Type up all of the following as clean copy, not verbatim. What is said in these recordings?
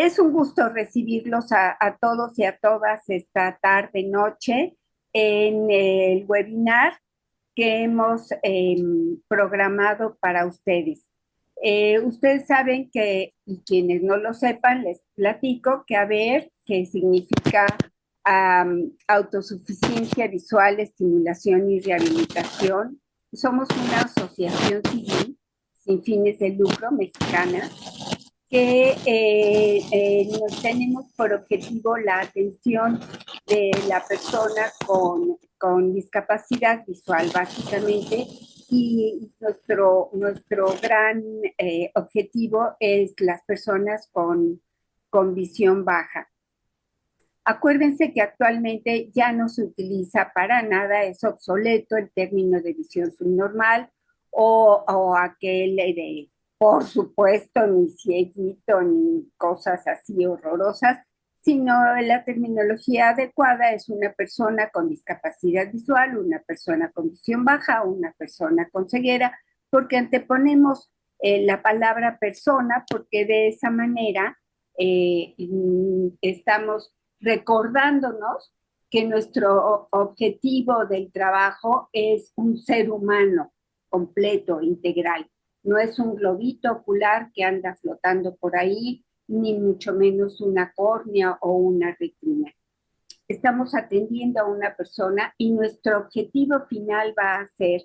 Es un gusto recibirlos a todos y a todas esta tarde, noche, en el webinar que hemos programado para ustedes. Ustedes saben que, y quienes no lo sepan, les platico que AVER, que significa autosuficiencia visual, estimulación y rehabilitación, somos una asociación civil sin fines de lucro mexicana que nos tenemos por objetivo la atención de la persona con discapacidad visual, básicamente, y nuestro gran objetivo es las personas con visión baja. Acuérdense que actualmente ya no se utiliza para nada, es obsoleto el término de visión subnormal o aquel de, por supuesto, ni cieguito, ni cosas así horrorosas, sino la terminología adecuada es una persona con discapacidad visual, una persona con visión baja, una persona con ceguera, porque anteponemos la palabra persona, porque de esa manera estamos recordándonos que nuestro objetivo del trabajo es un ser humano completo, integral. No es un globito ocular que anda flotando por ahí, ni mucho menos una córnea o una retina. Estamos atendiendo a una persona y nuestro objetivo final va a ser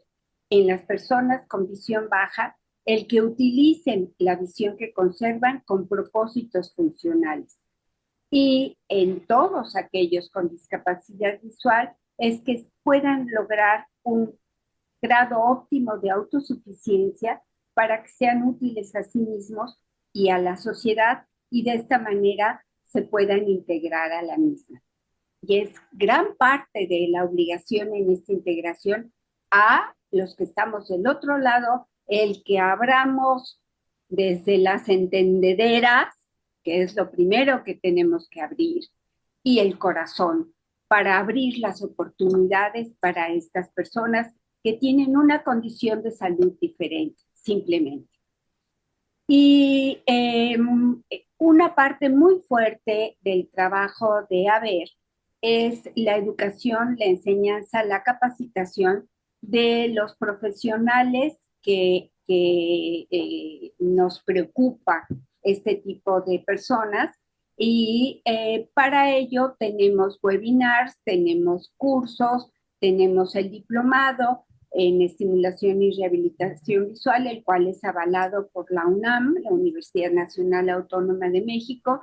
en las personas con visión baja el que utilicen la visión que conservan con propósitos funcionales y en todos aquellos con discapacidad visual es que puedan lograr un grado óptimo de autosuficiencia para que sean útiles a sí mismos y a la sociedad y de esta manera se puedan integrar a la misma. Y es gran parte de la obligación en esta integración a los que estamos del otro lado, el que abramos desde las entendederas, que es lo primero que tenemos que abrir, y el corazón, para abrir las oportunidades para estas personas que tienen una condición de salud diferente, simplemente. Y una parte muy fuerte del trabajo de AVER es la educación, la enseñanza, la capacitación de los profesionales que nos preocupa este tipo de personas. Y para ello tenemos webinars, tenemos cursos, tenemos el diplomado, en estimulación y rehabilitación visual, el cual es avalado por la UNAM, la Universidad Nacional Autónoma de México,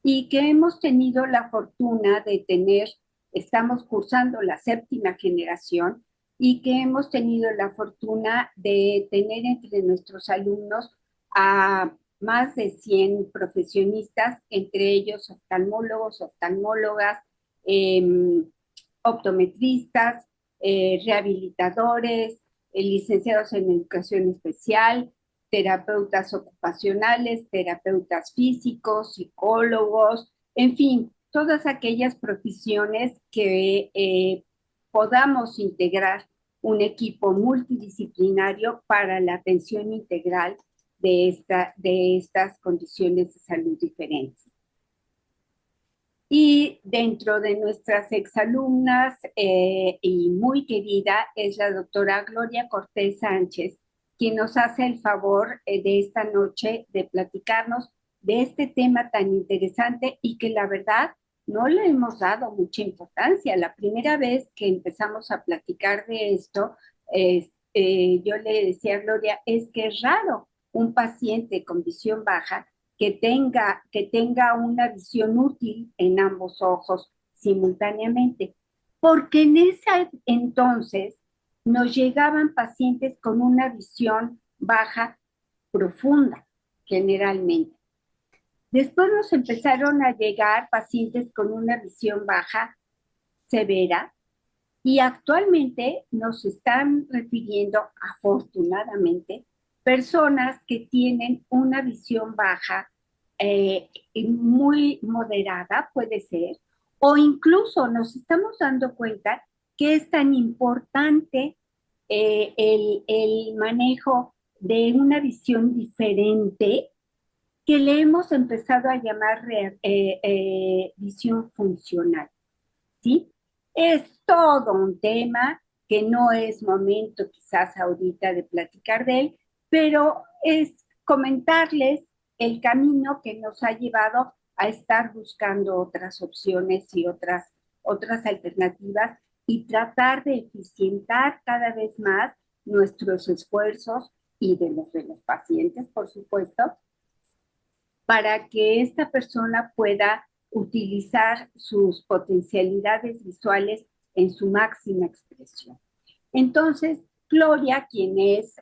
y que hemos tenido la fortuna de tener, estamos cursando la séptima generación, y que hemos tenido la fortuna de tener entre nuestros alumnos a más de 100 profesionistas, entre ellos oftalmólogos, oftalmólogas, optometristas, rehabilitadores, licenciados en educación especial, terapeutas ocupacionales, terapeutas físicos, psicólogos, en fin, todas aquellas profesiones que podamos integrar un equipo multidisciplinario para la atención integral de estas condiciones de salud diferentes. Y dentro de nuestras exalumnas y muy querida es la doctora Gloria Cortés Sánchez, quien nos hace el favor de esta noche de platicarnos de este tema tan interesante y que la verdad no le hemos dado mucha importancia. La primera vez que empezamos a platicar de esto, yo le decía a Gloria, es que es raro un paciente con visión baja que tenga una visión útil en ambos ojos simultáneamente. Porque en ese entonces nos llegaban pacientes con una visión baja profunda, generalmente. Después nos empezaron a llegar pacientes con una visión baja severa y actualmente nos están refiriendo, afortunadamente, personas que tienen una visión baja muy moderada, puede ser, o incluso nos estamos dando cuenta que es tan importante el manejo de una visión diferente que le hemos empezado a llamar visión funcional, ¿sí? Es todo un tema que no es momento quizás ahorita de platicar de él, pero es comentarles el camino que nos ha llevado a estar buscando otras opciones y otras alternativas y tratar de eficientar cada vez más nuestros esfuerzos y de los pacientes, por supuesto, para que esta persona pueda utilizar sus potencialidades visuales en su máxima expresión. Entonces, Gloria, quien es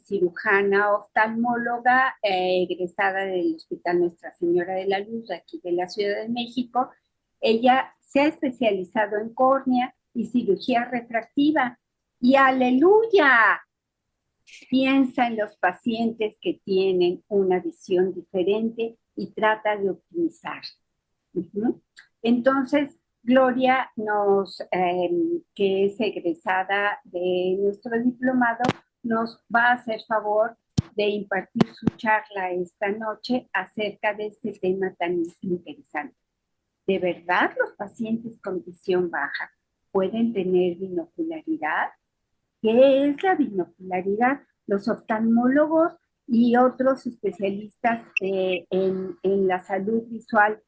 cirujana oftalmóloga, egresada del Hospital Nuestra Señora de la Luz, aquí de la Ciudad de México, ella se ha especializado en córnea y cirugía refractiva. Y aleluya, piensa en los pacientes que tienen una visión diferente y trata de optimizar. Uh-huh. Entonces, Gloria que es egresada de nuestro diplomado, nos va a hacer favor de impartir su charla esta noche acerca de este tema tan interesante. ¿De verdad los pacientes con visión baja pueden tener binocularidad? ¿Qué es la binocularidad? Los oftalmólogos y otros especialistas en la salud visual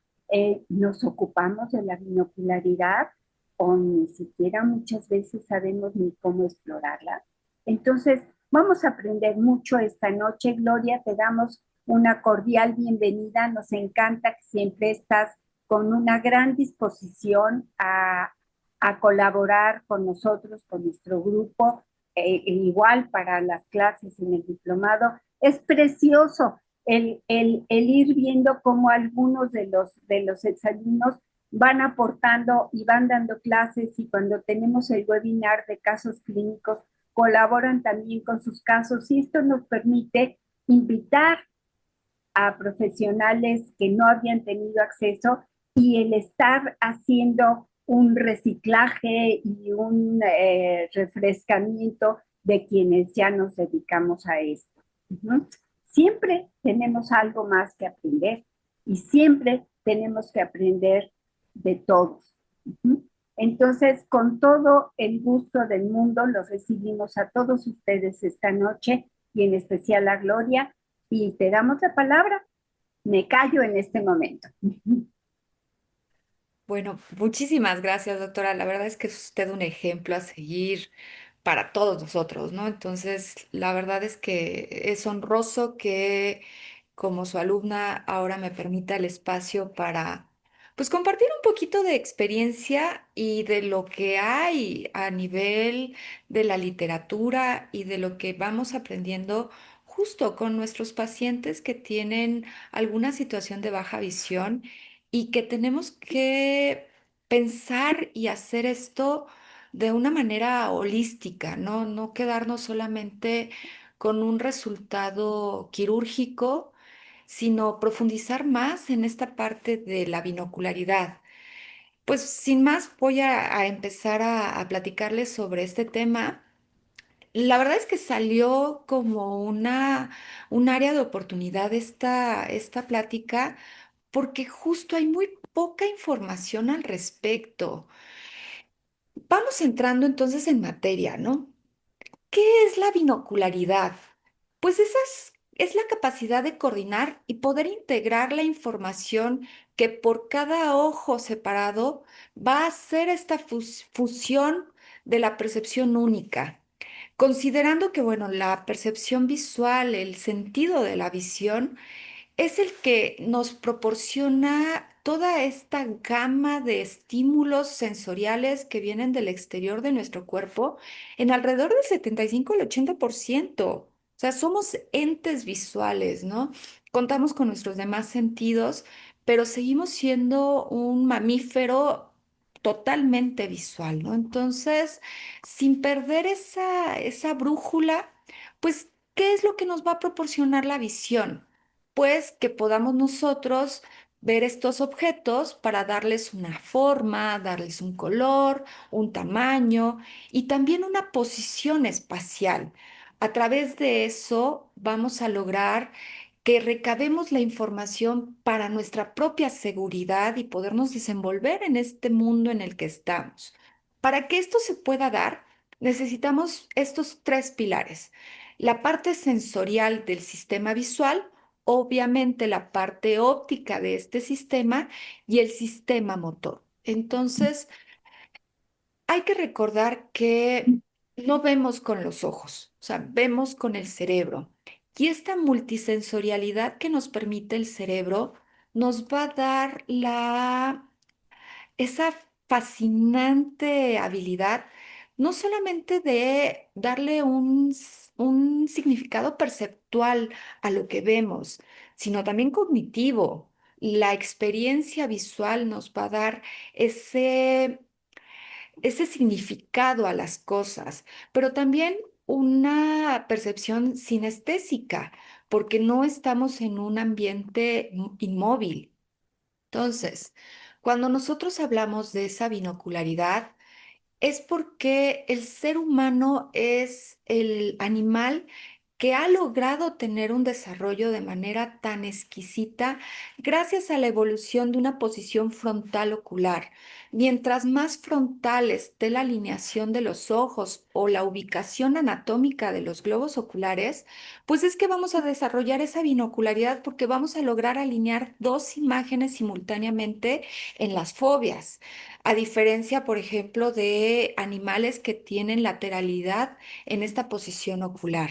nos ocupamos de la binocularidad o ni siquiera muchas veces sabemos ni cómo explorarla. Entonces, vamos a aprender mucho esta noche. Gloria, te damos una cordial bienvenida. Nos encanta que siempre estás con una gran disposición a colaborar con nosotros, con nuestro grupo, igual para las clases en el diplomado. Es precioso el ir viendo cómo algunos de los exalumnos van aportando y van dando clases y cuando tenemos el webinar de casos clínicos, colaboran también con sus casos y esto nos permite invitar a profesionales que no habían tenido acceso y el estar haciendo un reciclaje y un refrescamiento de quienes ya nos dedicamos a esto. Uh-huh. Siempre tenemos algo más que aprender y siempre tenemos que aprender de todos. Uh-huh. Entonces, con todo el gusto del mundo, los recibimos a todos ustedes esta noche y en especial a Gloria y te damos la palabra. Me callo en este momento. Bueno, muchísimas gracias, doctora. La verdad es que es usted un ejemplo a seguir para todos nosotros, ¿no? Entonces, la verdad es que es honroso que como su alumna ahora me permita el espacio para, pues, compartir un poquito de experiencia y de lo que hay a nivel de la literatura y de lo que vamos aprendiendo justo con nuestros pacientes que tienen alguna situación de baja visión y que tenemos que pensar y hacer esto de una manera holística, ¿no? No quedarnos solamente con un resultado quirúrgico, sino profundizar más en esta parte de la binocularidad. Pues sin más, voy a empezar a platicarles sobre este tema. La verdad es que salió como un área de oportunidad esta plática porque justo hay muy poca información al respecto. Vamos entrando entonces en materia, ¿no? ¿Qué es la binocularidad? Pues es la capacidad de coordinar y poder integrar la información que por cada ojo separado va a hacer esta fusión de la percepción única. Considerando que, bueno, la percepción visual, el sentido de la visión, es el que nos proporciona toda esta gama de estímulos sensoriales que vienen del exterior de nuestro cuerpo en alrededor del 75 al 80%. O sea, somos entes visuales, ¿no? Contamos con nuestros demás sentidos, pero seguimos siendo un mamífero totalmente visual, ¿no? Entonces, sin perder esa brújula, pues, ¿qué es lo que nos va a proporcionar la visión? Pues que podamos nosotros ver estos objetos para darles una forma, darles un color, un tamaño y también una posición espacial. A través de eso vamos a lograr que recabemos la información para nuestra propia seguridad y podernos desenvolver en este mundo en el que estamos. Para que esto se pueda dar, necesitamos estos tres pilares. La parte sensorial del sistema visual, obviamente la parte óptica de este sistema y el sistema motor. Entonces, hay que recordar que no vemos con los ojos, o sea, vemos con el cerebro. Y esta multisensorialidad que nos permite el cerebro nos va a dar esa fascinante habilidad, no solamente de darle un significado perceptual a lo que vemos, sino también cognitivo. La experiencia visual nos va a dar ese significado a las cosas, pero también una percepción sinestésica, porque no estamos en un ambiente inmóvil. Entonces, cuando nosotros hablamos de esa binocularidad, es porque el ser humano es el animal que ha logrado tener un desarrollo de manera tan exquisita gracias a la evolución de una posición frontal ocular. Mientras más frontal esté la alineación de los ojos o la ubicación anatómica de los globos oculares, pues es que vamos a desarrollar esa binocularidad porque vamos a lograr alinear dos imágenes simultáneamente en las fobias. A diferencia, por ejemplo, de animales que tienen lateralidad en esta posición ocular.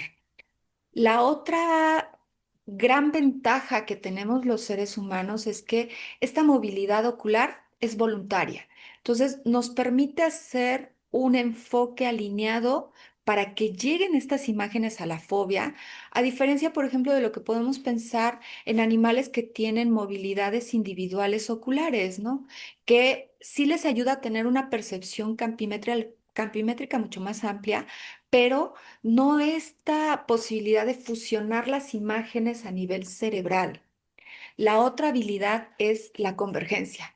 La otra gran ventaja que tenemos los seres humanos es que esta movilidad ocular es voluntaria. Entonces, nos permite hacer un enfoque alineado para que lleguen estas imágenes a la fobia, a diferencia, por ejemplo, de lo que podemos pensar en animales que tienen movilidades individuales oculares, ¿no? Que sí les ayuda a tener una percepción campimétrica mucho más amplia, pero no esta posibilidad de fusionar las imágenes a nivel cerebral. La otra habilidad es la convergencia.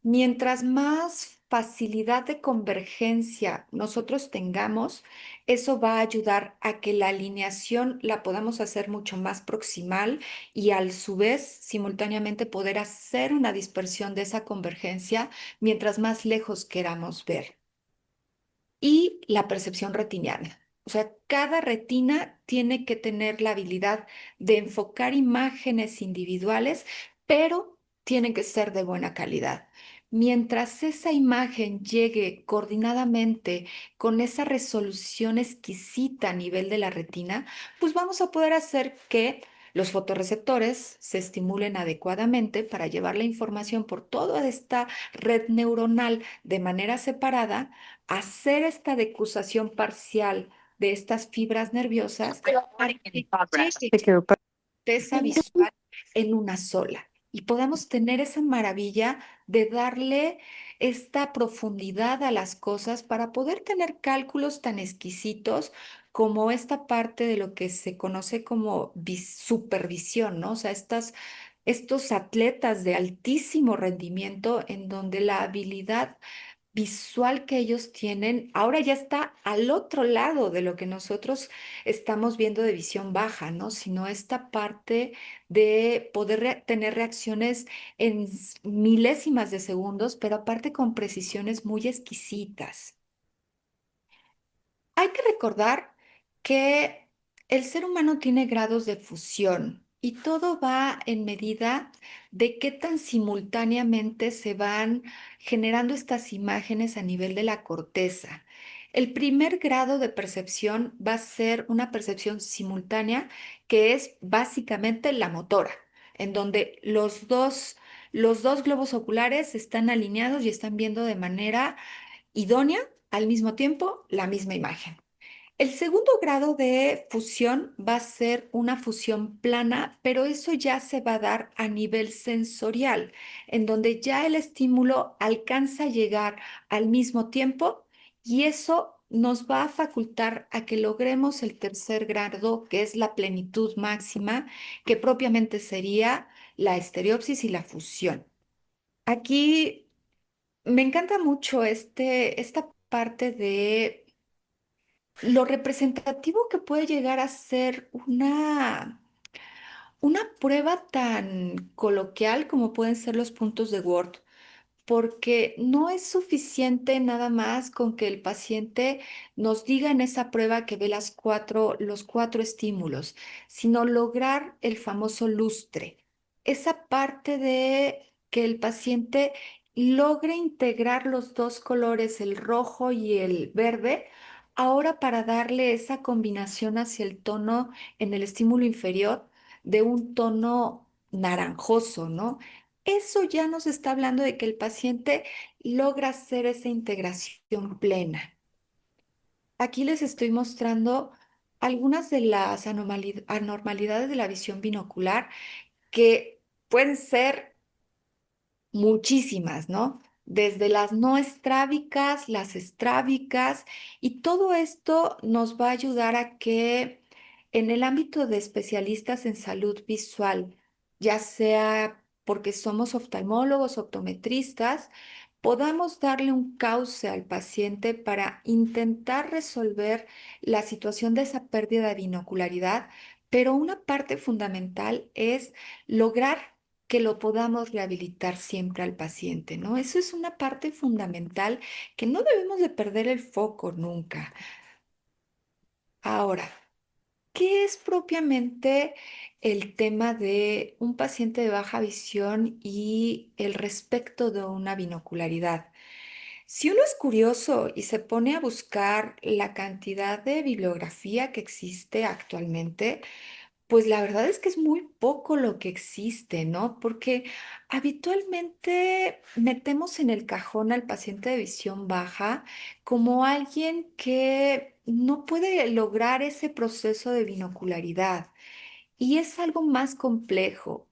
Mientras más facilidad de convergencia nosotros tengamos, eso va a ayudar a que la alineación la podamos hacer mucho más proximal y a su vez simultáneamente poder hacer una dispersión de esa convergencia mientras más lejos queramos ver y la percepción retiniana. O sea, cada retina tiene que tener la habilidad de enfocar imágenes individuales, pero tienen que ser de buena calidad. Mientras esa imagen llegue coordinadamente con esa resolución exquisita a nivel de la retina, pues vamos a poder hacer que los fotorreceptores se estimulen adecuadamente para llevar la información por toda esta red neuronal de manera separada, hacer esta decusación parcial de estas fibras nerviosas para que llegue esa visual en una sola y podamos tener esa maravilla de darle esta profundidad a las cosas para poder tener cálculos tan exquisitos como esta parte de lo que se conoce como supervisión, ¿no? O sea, estos atletas de altísimo rendimiento en donde la habilidad visual que ellos tienen ahora ya está al otro lado de lo que nosotros estamos viendo de visión baja, ¿no? Sino esta parte de poder tener reacciones en milésimas de segundos, pero aparte con precisiones muy exquisitas. Hay que recordar que el ser humano tiene grados de fusión y todo va en medida de qué tan simultáneamente se van generando estas imágenes a nivel de la corteza. El primer grado de percepción va a ser una percepción simultánea que es básicamente la motora, en donde los dos globos oculares están alineados y están viendo de manera idónea al mismo tiempo la misma imagen. El segundo grado de fusión va a ser una fusión plana, pero eso ya se va a dar a nivel sensorial, en donde ya el estímulo alcanza a llegar al mismo tiempo y eso nos va a facultar a que logremos el tercer grado, que es la plenitud máxima, que propiamente sería la estereopsis y la fusión. Aquí me encanta mucho esta parte de lo representativo que puede llegar a ser una prueba tan coloquial como pueden ser los puntos de Word, porque no es suficiente nada más con que el paciente nos diga en esa prueba que ve los cuatro estímulos, sino lograr el famoso lustre, esa parte de que el paciente logre integrar los dos colores, el rojo y el verde, ahora para darle esa combinación hacia el tono en el estímulo inferior de un tono naranjoso, ¿no? Eso ya nos está hablando de que el paciente logra hacer esa integración plena. Aquí les estoy mostrando algunas de las anormalidades de la visión binocular que pueden ser muchísimas, ¿no? Desde las no estrábicas, las estrábicas, y todo esto nos va a ayudar a que en el ámbito de especialistas en salud visual, ya sea porque somos oftalmólogos, optometristas, podamos darle un cauce al paciente para intentar resolver la situación de esa pérdida de binocularidad, pero una parte fundamental es lograr que lo podamos rehabilitar siempre al paciente, ¿no? Eso es una parte fundamental que no debemos de perder el foco nunca. Ahora, ¿qué es propiamente el tema de un paciente de baja visión y el respecto de una binocularidad? Si uno es curioso y se pone a buscar la cantidad de bibliografía que existe actualmente, pues la verdad es que es muy poco lo que existe, ¿no? Porque habitualmente metemos en el cajón al paciente de visión baja como alguien que no puede lograr ese proceso de binocularidad. Y es algo más complejo.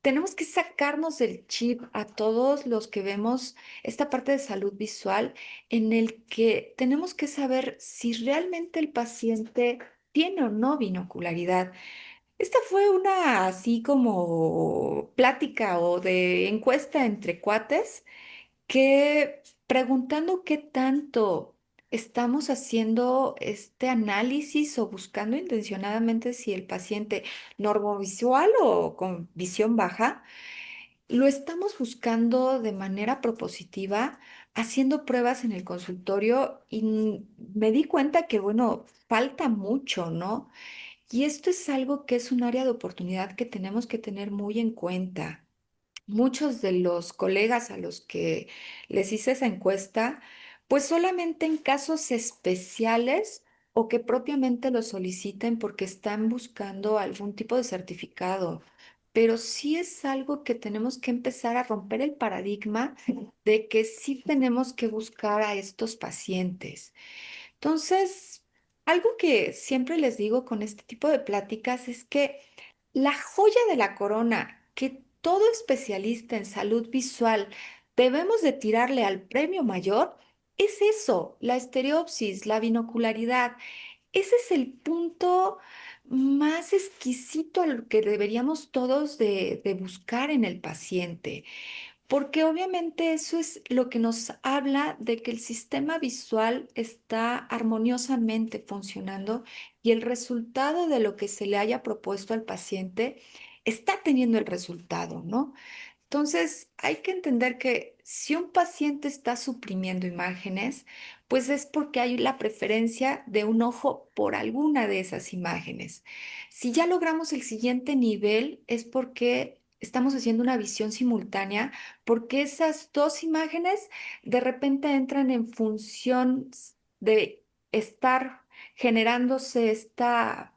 Tenemos que sacarnos del chip a todos los que vemos esta parte de salud visual en el que tenemos que saber si realmente el paciente tiene o no binocularidad. Esta fue una así como plática o de encuesta entre cuates que preguntando qué tanto estamos haciendo este análisis o buscando intencionadamente si el paciente normovisual o con visión baja lo estamos buscando de manera propositiva, haciendo pruebas en el consultorio y me di cuenta que, bueno, falta mucho, ¿no? Y esto es algo que es un área de oportunidad que tenemos que tener muy en cuenta. Muchos de los colegas a los que les hice esa encuesta, pues solamente en casos especiales o que propiamente lo soliciten porque están buscando algún tipo de certificado. Pero sí es algo que tenemos que empezar a romper el paradigma de que sí tenemos que buscar a estos pacientes. Entonces, algo que siempre les digo con este tipo de pláticas es que la joya de la corona que todo especialista en salud visual debemos de tirarle al premio mayor es eso, la estereopsis, la binocularidad. Ese es el punto más exquisito al que deberíamos todos de buscar en el paciente. Porque obviamente eso es lo que nos habla de que el sistema visual está armoniosamente funcionando y el resultado de lo que se le haya propuesto al paciente está teniendo el resultado, ¿no? Entonces, hay que entender que si un paciente está suprimiendo imágenes, pues es porque hay la preferencia de un ojo por alguna de esas imágenes. Si ya logramos el siguiente nivel, es porque estamos haciendo una visión simultánea, porque esas dos imágenes de repente entran en función de estar generándose esta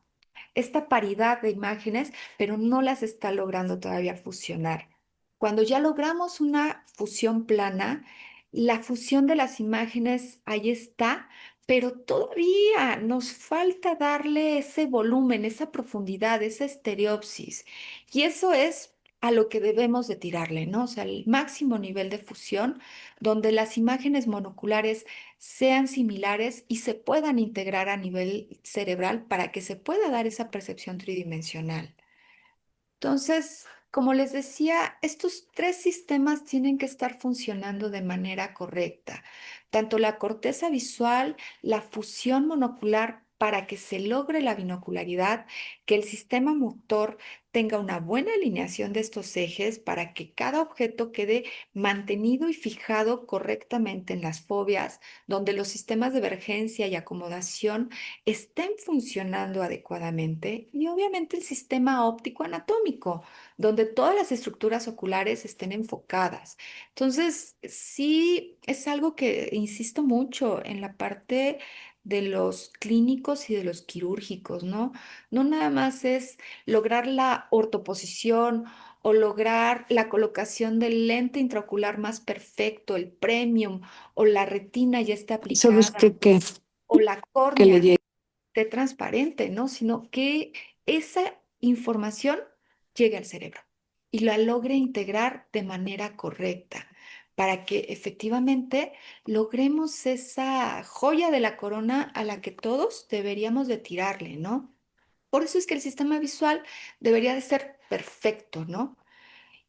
paridad de imágenes, pero no las está logrando todavía fusionar. Cuando ya logramos una fusión plana, la fusión de las imágenes ahí está, pero todavía nos falta darle ese volumen, esa profundidad, esa estereopsis. Y eso es a lo que debemos de tirarle, ¿no? O sea, el máximo nivel de fusión, donde las imágenes monoculares sean similares y se puedan integrar a nivel cerebral para que se pueda dar esa percepción tridimensional. Entonces, como les decía, estos tres sistemas tienen que estar funcionando de manera correcta. Tanto la corteza visual, la fusión monocular para que se logre la binocularidad, que el sistema motor tenga una buena alineación de estos ejes para que cada objeto quede mantenido y fijado correctamente en las fobias, donde los sistemas de emergencia y acomodación estén funcionando adecuadamente y obviamente el sistema óptico anatómico, donde todas las estructuras oculares estén enfocadas. Entonces, sí es algo que insisto mucho en la parte de los clínicos y de los quirúrgicos, ¿no? No nada más es lograr la ortoposición o lograr la colocación del lente intraocular más perfecto, el premium, o la retina ya está ¿Sabe usted aplicada, qué? o la Que le córnea llegue. esté transparente, ¿no? Sino que esa información llegue al cerebro y la logre integrar de manera correcta para que efectivamente logremos esa joya de la corona a la que todos deberíamos de tirarle, ¿no? Por eso es que el sistema visual debería de ser perfecto, ¿no?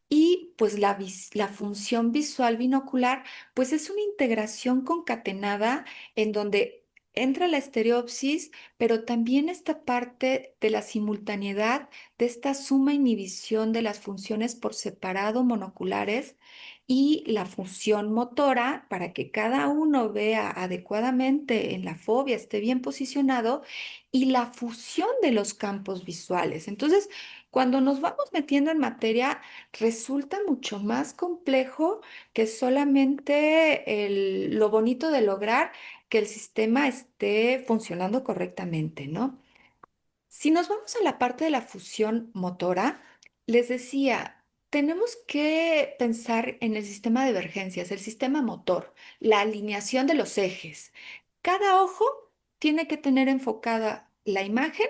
Y pues la función visual binocular, pues es una integración concatenada en donde entra la estereopsis, pero también esta parte de la simultaneidad, de esta suma inhibición de las funciones por separado monoculares y la función motora para que cada uno vea adecuadamente en la fobia, esté bien posicionado, y la fusión de los campos visuales. Entonces, cuando nos vamos metiendo en materia, resulta mucho más complejo que solamente lo bonito de lograr que el sistema esté funcionando correctamente, ¿no? Si nos vamos a la parte de la fusión motora, les decía, tenemos que pensar en el sistema de emergencias, el sistema motor, la alineación de los ejes. Cada ojo tiene que tener enfocada la imagen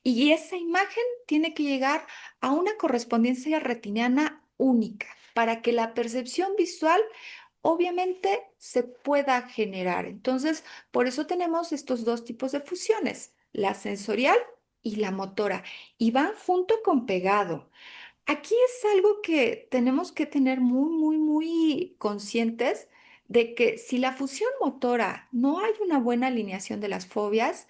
y esa imagen tiene que llegar a una correspondencia retiniana única para que la percepción visual obviamente se pueda generar. Entonces, por eso tenemos estos dos tipos de fusiones, la sensorial y la motora, y van junto con pegado. Aquí es algo que tenemos que tener muy conscientes de que si la fusión motora no hay una buena alineación de las fobias,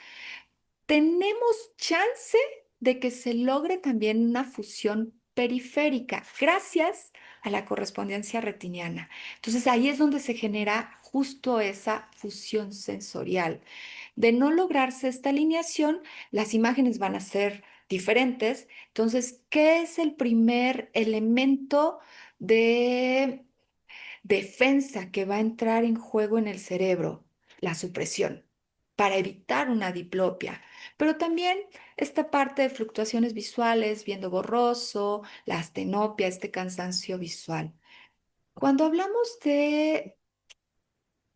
tenemos chance de que se logre también una fusión periférica gracias a la correspondencia retiniana. Entonces ahí es donde se genera justo esa fusión sensorial. De no lograrse esta alineación, las imágenes van a ser diferentes. Entonces, ¿qué es el primer elemento de defensa que va a entrar en juego en el cerebro? La supresión, para evitar una diplopia. Pero también esta parte de fluctuaciones visuales, viendo borroso, la astenopia, este cansancio visual. Cuando hablamos de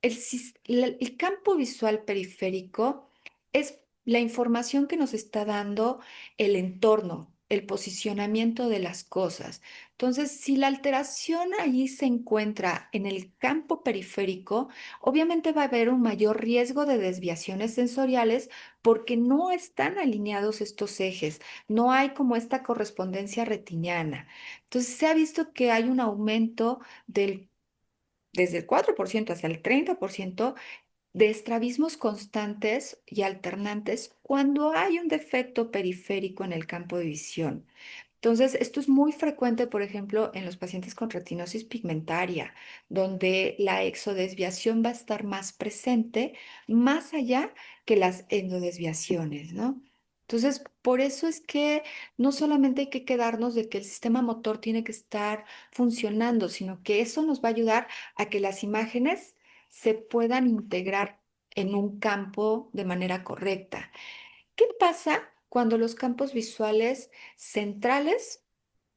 el campo visual periférico es la información que nos está dando el entorno, el posicionamiento de las cosas. Entonces, si la alteración allí se encuentra en el campo periférico, obviamente va a haber un mayor riesgo de desviaciones sensoriales porque no están alineados estos ejes, no hay como esta correspondencia retiniana. Entonces, se ha visto que hay un aumento del desde el 4% hasta el 30% de estrabismos constantes y alternantes cuando hay un defecto periférico en el campo de visión. Entonces, esto es muy frecuente, por ejemplo, en los pacientes con retinosis pigmentaria, donde la exodesviación va a estar más presente, más allá que las endodesviaciones, ¿no? Entonces, por eso es que no solamente hay que quedarnos de que el sistema motor tiene que estar funcionando, sino que eso nos va a ayudar a que las imágenes se puedan integrar en un campo de manera correcta. ¿Qué pasa cuando los campos visuales centrales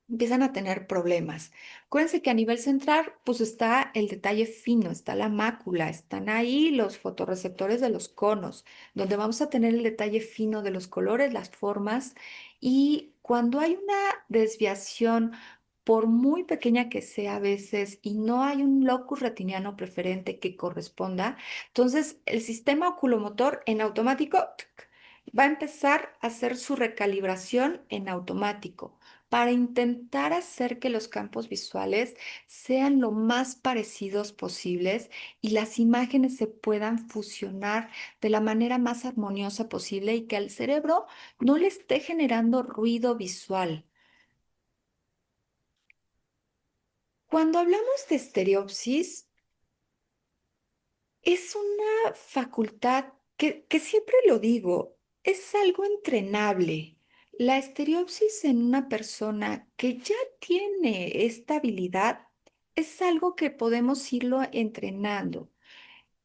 empiezan a tener problemas? Acuérdense que a nivel central, pues está el detalle fino, está la mácula, están ahí los fotorreceptores de los conos, donde vamos a tener el detalle fino de los colores, las formas, y cuando hay una desviación, por muy pequeña que sea a veces, y no hay un locus retiniano preferente que corresponda, entonces el sistema oculomotor en automático va a empezar a hacer su recalibración en automático para intentar hacer que los campos visuales sean lo más parecidos posibles y las imágenes se puedan fusionar de la manera más armoniosa posible y que al cerebro no le esté generando ruido visual. Cuando hablamos de estereopsis, es una facultad que siempre lo digo, es algo entrenable. La estereopsis en una persona que ya tiene esta habilidad es algo que podemos irlo entrenando.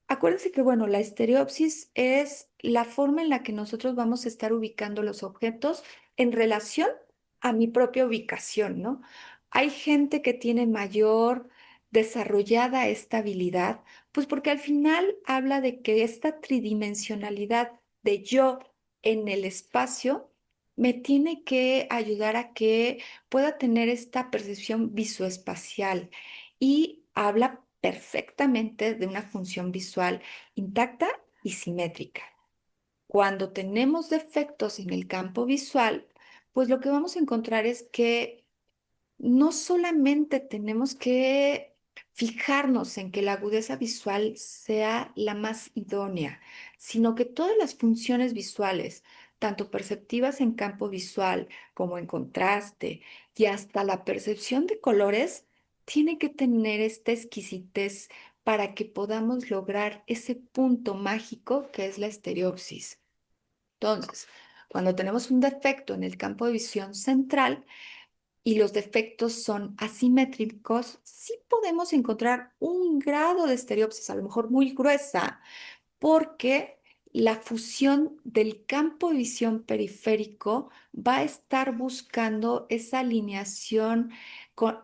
Acuérdense que, bueno, la estereopsis es la forma en la que nosotros vamos a estar ubicando los objetos en relación a mi propia ubicación, ¿no? Hay gente que tiene mayor desarrollada esta habilidad, pues porque al final habla de que esta tridimensionalidad de yo en el espacio me tiene que ayudar a que pueda tener esta percepción visoespacial y habla perfectamente de una función visual intacta y simétrica. Cuando tenemos defectos en el campo visual, pues lo que vamos a encontrar es que no solamente tenemos que fijarnos en que la agudeza visual sea la más idónea, sino que todas las funciones visuales, tanto perceptivas en campo visual como en contraste y hasta la percepción de colores, tiene que tener esta exquisitez para que podamos lograr ese punto mágico que es la estereopsis. Entonces, cuando tenemos un defecto en el campo de visión central, y los defectos son asimétricos, sí podemos encontrar un grado de estereopsis, a lo mejor muy gruesa, porque la fusión del campo de visión periférico va a estar buscando esa alineación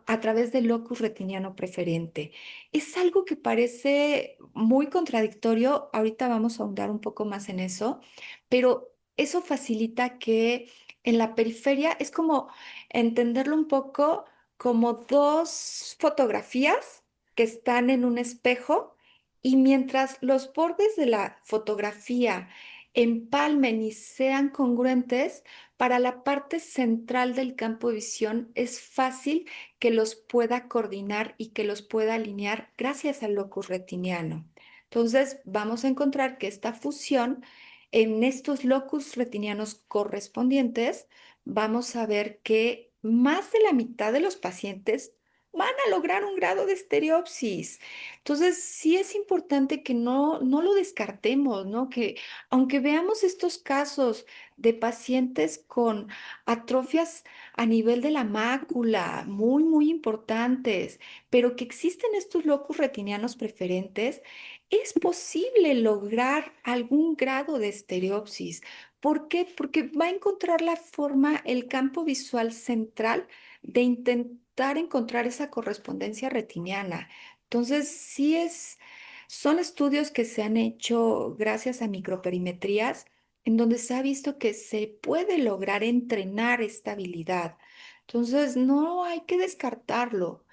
a través del locus retiniano preferente. Es algo que parece muy contradictorio, ahorita vamos a ahondar un poco más en eso, pero eso facilita que en la periferia es como entenderlo un poco como dos fotografías que están en un espejo y mientras los bordes de la fotografía empalmen y sean congruentes, para la parte central del campo de visión es fácil que los pueda coordinar y que los pueda alinear gracias al locus retiniano. Entonces, vamos a encontrar que esta fusión en estos locus retinianos correspondientes, vamos a ver que más de la mitad de los pacientes van a lograr un grado de estereopsis. Entonces, sí es importante que no lo descartemos, ¿no? Que aunque veamos estos casos de pacientes con atrofias a nivel de la mácula, muy, muy importantes, pero que existen estos locus retinianos preferentes, es posible lograr algún grado de estereopsis. ¿Por qué? Porque va a encontrar la forma, el campo visual central de intentar encontrar esa correspondencia retiniana. Entonces, son estudios que se han hecho gracias a microperimetrías, en donde se ha visto que se puede lograr entrenar esta habilidad. Entonces, no hay que descartarlo.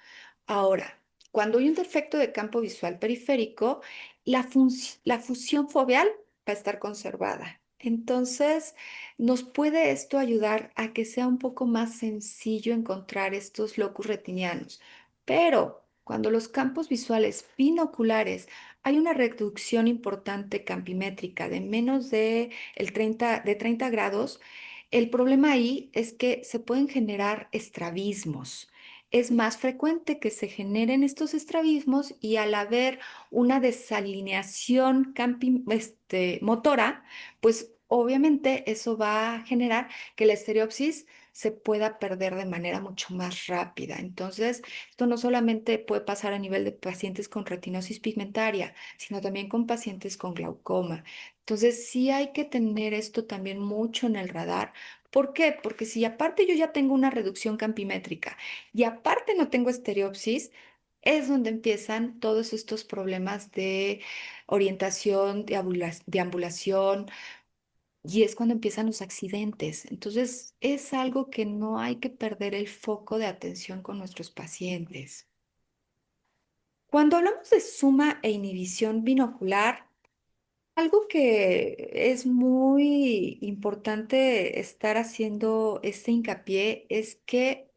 Ahora, cuando hay un defecto de campo visual periférico, la fusión foveal va a estar conservada. Entonces, nos puede esto ayudar a que sea un poco más sencillo encontrar estos locus retinianos. Pero cuando los campos visuales binoculares hay una reducción importante campimétrica de menos de 30 grados, el problema ahí es que se pueden generar estrabismos. Es más frecuente que se generen estos estrabismos y al haber una desalineación motora, pues obviamente eso va a generar que la estereopsis se pueda perder de manera mucho más rápida. Entonces, esto no solamente puede pasar a nivel de pacientes con retinosis pigmentaria, sino también con pacientes con glaucoma. Entonces, sí hay que tener esto también mucho en el radar. ¿Por qué? Porque si aparte yo ya tengo una reducción campimétrica y aparte no tengo estereopsis, es donde empiezan todos estos problemas de orientación, de ambulación, y es cuando empiezan los accidentes. Entonces, es algo que no hay que perder el foco de atención con nuestros pacientes. Cuando hablamos de suma e inhibición binocular, Algo que es muy importante estar haciendo este hincapié es que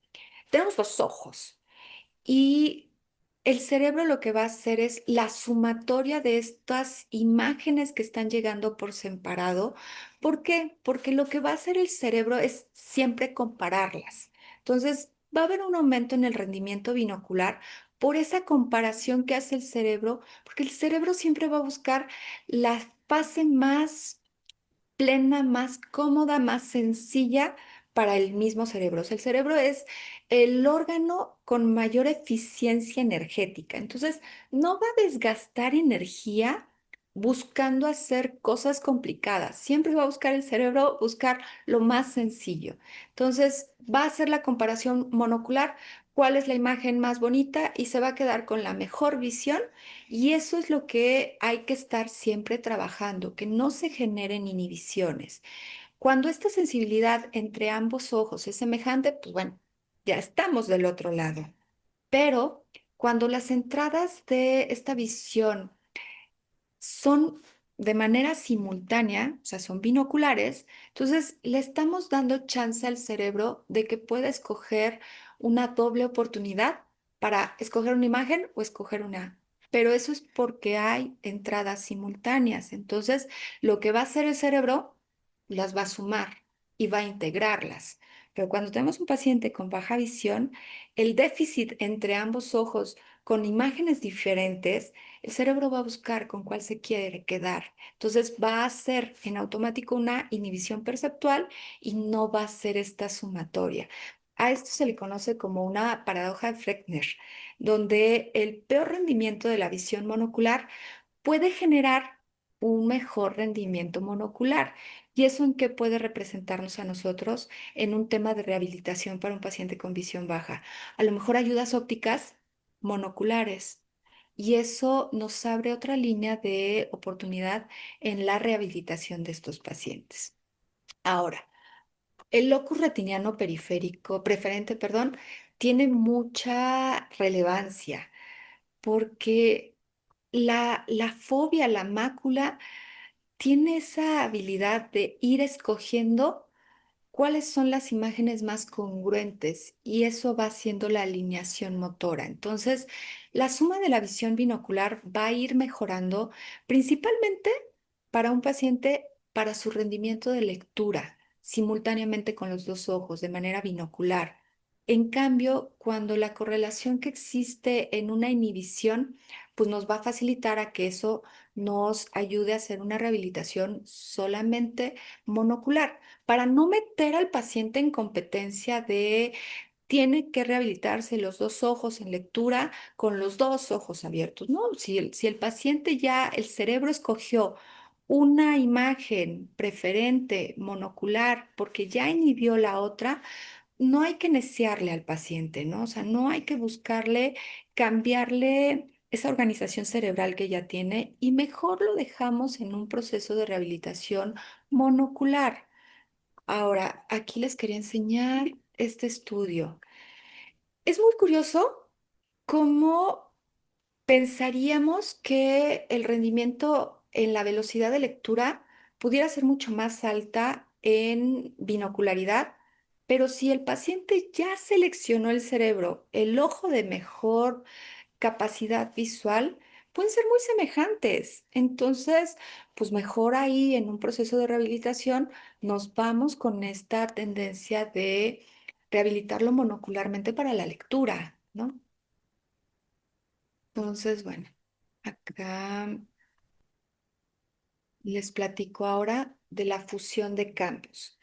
tenemos los ojos. Y el cerebro lo que va a hacer es la sumatoria de estas imágenes que están llegando por separado. ¿Por qué? Porque lo que va a hacer el cerebro es siempre compararlas. Entonces, va a haber un aumento en el rendimiento binocular por esa comparación que hace el cerebro, porque el cerebro siempre va a buscar la fase más plena, más cómoda, más sencilla para el mismo cerebro. O sea, el cerebro es el órgano con mayor eficiencia energética. Entonces, no va a desgastar energía buscando hacer cosas complicadas. Siempre va a buscar el cerebro, buscar lo más sencillo. Entonces, va a hacer la comparación monocular, cuál es la imagen más bonita y se va a quedar con la mejor visión y eso es lo que hay que estar siempre trabajando, que no se generen inhibiciones. Cuando esta sensibilidad entre ambos ojos es semejante, pues bueno, ya estamos del otro lado. Pero cuando las entradas de esta visión son de manera simultánea, o sea, son binoculares, entonces le estamos dando chance al cerebro de que pueda escoger una doble oportunidad para escoger una imagen o escoger una. Pero eso es porque hay entradas simultáneas. Entonces, lo que va a hacer el cerebro, las va a sumar y va a integrarlas. Pero cuando tenemos un paciente con baja visión, el déficit entre ambos ojos con imágenes diferentes, el cerebro va a buscar con cuál se quiere quedar. Entonces va a hacer en automático una inhibición perceptual y no va a ser esta sumatoria. A esto se le conoce como una paradoja de Fleckner, donde el peor rendimiento de la visión monocular puede generar un mejor rendimiento monocular. ¿Y eso en qué puede representarnos a nosotros en un tema de rehabilitación para un paciente con visión baja? A lo mejor ayudas ópticas monoculares. Y eso nos abre otra línea de oportunidad en la rehabilitación de estos pacientes. Ahora, el locus retiniano periférico, preferente, perdón, tiene mucha relevancia porque la fobia a la mácula tiene esa habilidad de ir escogiendo cuáles son las imágenes más congruentes y eso va haciendo la alineación motora. Entonces, la suma de la visión binocular va a ir mejorando principalmente para un paciente para su rendimiento de lectura simultáneamente con los dos ojos de manera binocular. En cambio, cuando la correlación que existe en una inhibición, pues nos va a facilitar a que eso nos ayude a hacer una rehabilitación solamente monocular para no meter al paciente en competencia de tiene que rehabilitarse los dos ojos en lectura con los dos ojos abiertos. No, si el paciente ya, el cerebro escogió una imagen preferente monocular porque ya inhibió la otra, no hay que neciarle al paciente, ¿no? O sea, no hay que buscarle cambiarle esa organización cerebral que ya tiene y mejor lo dejamos en un proceso de rehabilitación monocular. Ahora, aquí les quería enseñar este estudio. Es muy curioso cómo pensaríamos que el rendimiento en la velocidad de lectura pudiera ser mucho más alta en binocularidad, pero si el paciente ya seleccionó el cerebro, el ojo de mejor capacidad visual pueden ser muy semejantes. Entonces, pues mejor ahí en un proceso de rehabilitación nos vamos con esta tendencia de rehabilitarlo monocularmente para la lectura, ¿no? Entonces, bueno, acá les platico ahora de la fusión de campos.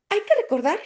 Hay que recordar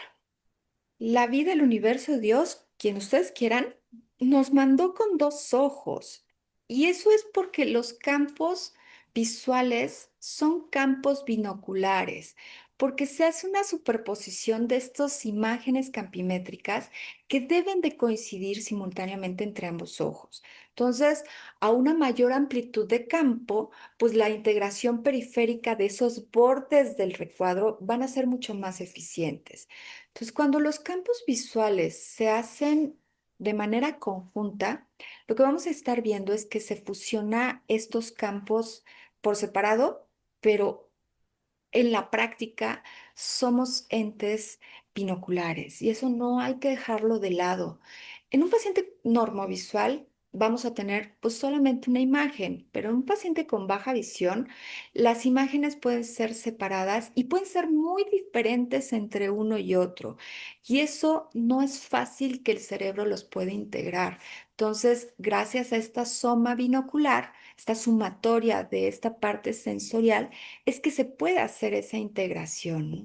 la vida, el universo, Dios, quien ustedes quieran, nos mandó con dos ojos. Y eso es porque los campos visuales son campos binoculares, porque se hace una superposición de estas imágenes campimétricas que deben de coincidir simultáneamente entre ambos ojos. Entonces, a una mayor amplitud de campo, pues la integración periférica de esos bordes del recuadro van a ser mucho más eficientes. Entonces, cuando los campos visuales se hacen de manera conjunta, lo que vamos a estar viendo es que se fusiona estos campos por separado, pero en la práctica somos entes binoculares y eso no hay que dejarlo de lado. En un paciente normovisual vamos a tener pues solamente una imagen, pero en un paciente con baja visión las imágenes pueden ser separadas y pueden ser muy diferentes entre uno y otro. Y eso no es fácil que el cerebro los pueda integrar. Entonces, gracias a esta soma binocular, esta sumatoria de esta parte sensorial, es que se puede hacer esa integración, ¿no?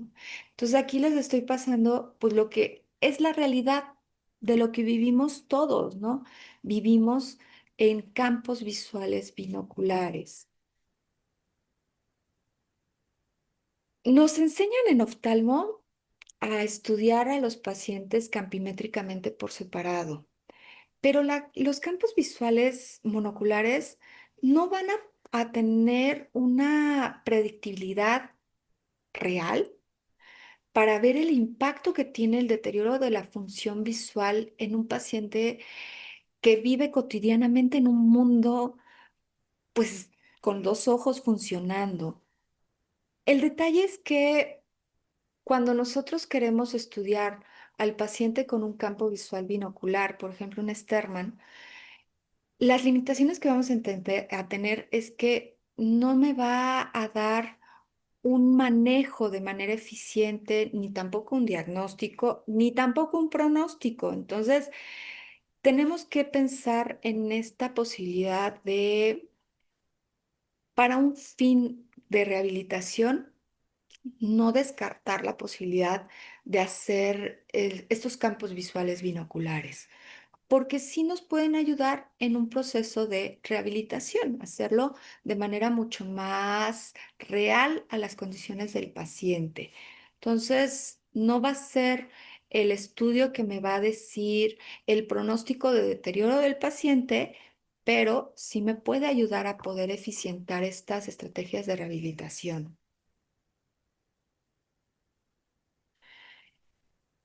Entonces aquí les estoy pasando pues lo que es la realidad de lo que vivimos todos, ¿no? Vivimos en campos visuales binoculares. Nos enseñan en oftalmo a estudiar a los pacientes campimétricamente por separado, pero los campos visuales monoculares no van a tener una predictibilidad real para ver el impacto que tiene el deterioro de la función visual en un paciente que vive cotidianamente en un mundo, pues, con dos ojos funcionando. El detalle es que cuando nosotros queremos estudiar al paciente con un campo visual binocular, por ejemplo, un Sterman, las limitaciones que vamos a tener es que no me va a dar un manejo de manera eficiente, ni tampoco un diagnóstico, ni tampoco un pronóstico. Entonces, tenemos que pensar en esta posibilidad de, para un fin de rehabilitación, no descartar la posibilidad de hacer estos campos visuales binoculares, porque sí nos pueden ayudar en un proceso de rehabilitación, hacerlo de manera mucho más real a las condiciones del paciente. Entonces, no va a ser el estudio que me va a decir el pronóstico de deterioro del paciente, pero sí me puede ayudar a poder eficientar estas estrategias de rehabilitación.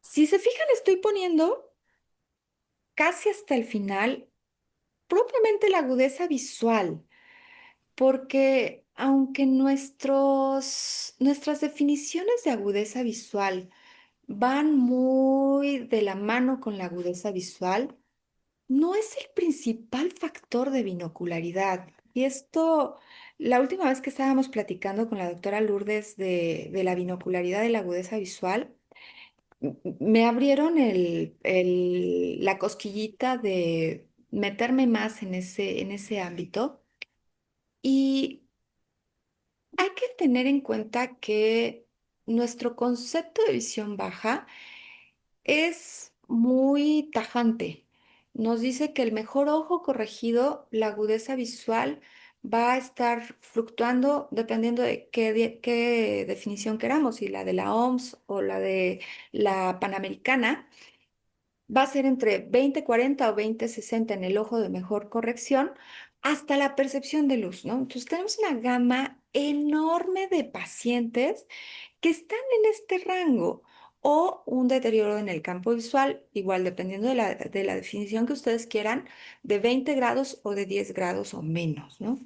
Si se fijan, estoy poniendo casi hasta el final propiamente la agudeza visual, porque aunque nuestras definiciones de agudeza visual van muy de la mano con la agudeza visual, no es el principal factor de binocularidad. Y esto, la última vez que estábamos platicando con la doctora Lourdes de la binocularidad de la agudeza visual, me abrieron la cosquillita de meterme más en ese ámbito. Y hay que tener en cuenta que nuestro concepto de visión baja es muy tajante. Nos dice que el mejor ojo corregido, la agudeza visual, va a estar fluctuando dependiendo de qué definición queramos, si la de la OMS o la de la Panamericana. Va a ser entre 20/40 o 20/60 en el ojo de mejor corrección hasta la percepción de luz, ¿no? Entonces tenemos una gama enorme de pacientes que están en este rango o un deterioro en el campo visual, igual dependiendo de la definición que ustedes quieran, de 20 grados o de 10 grados o menos, ¿no?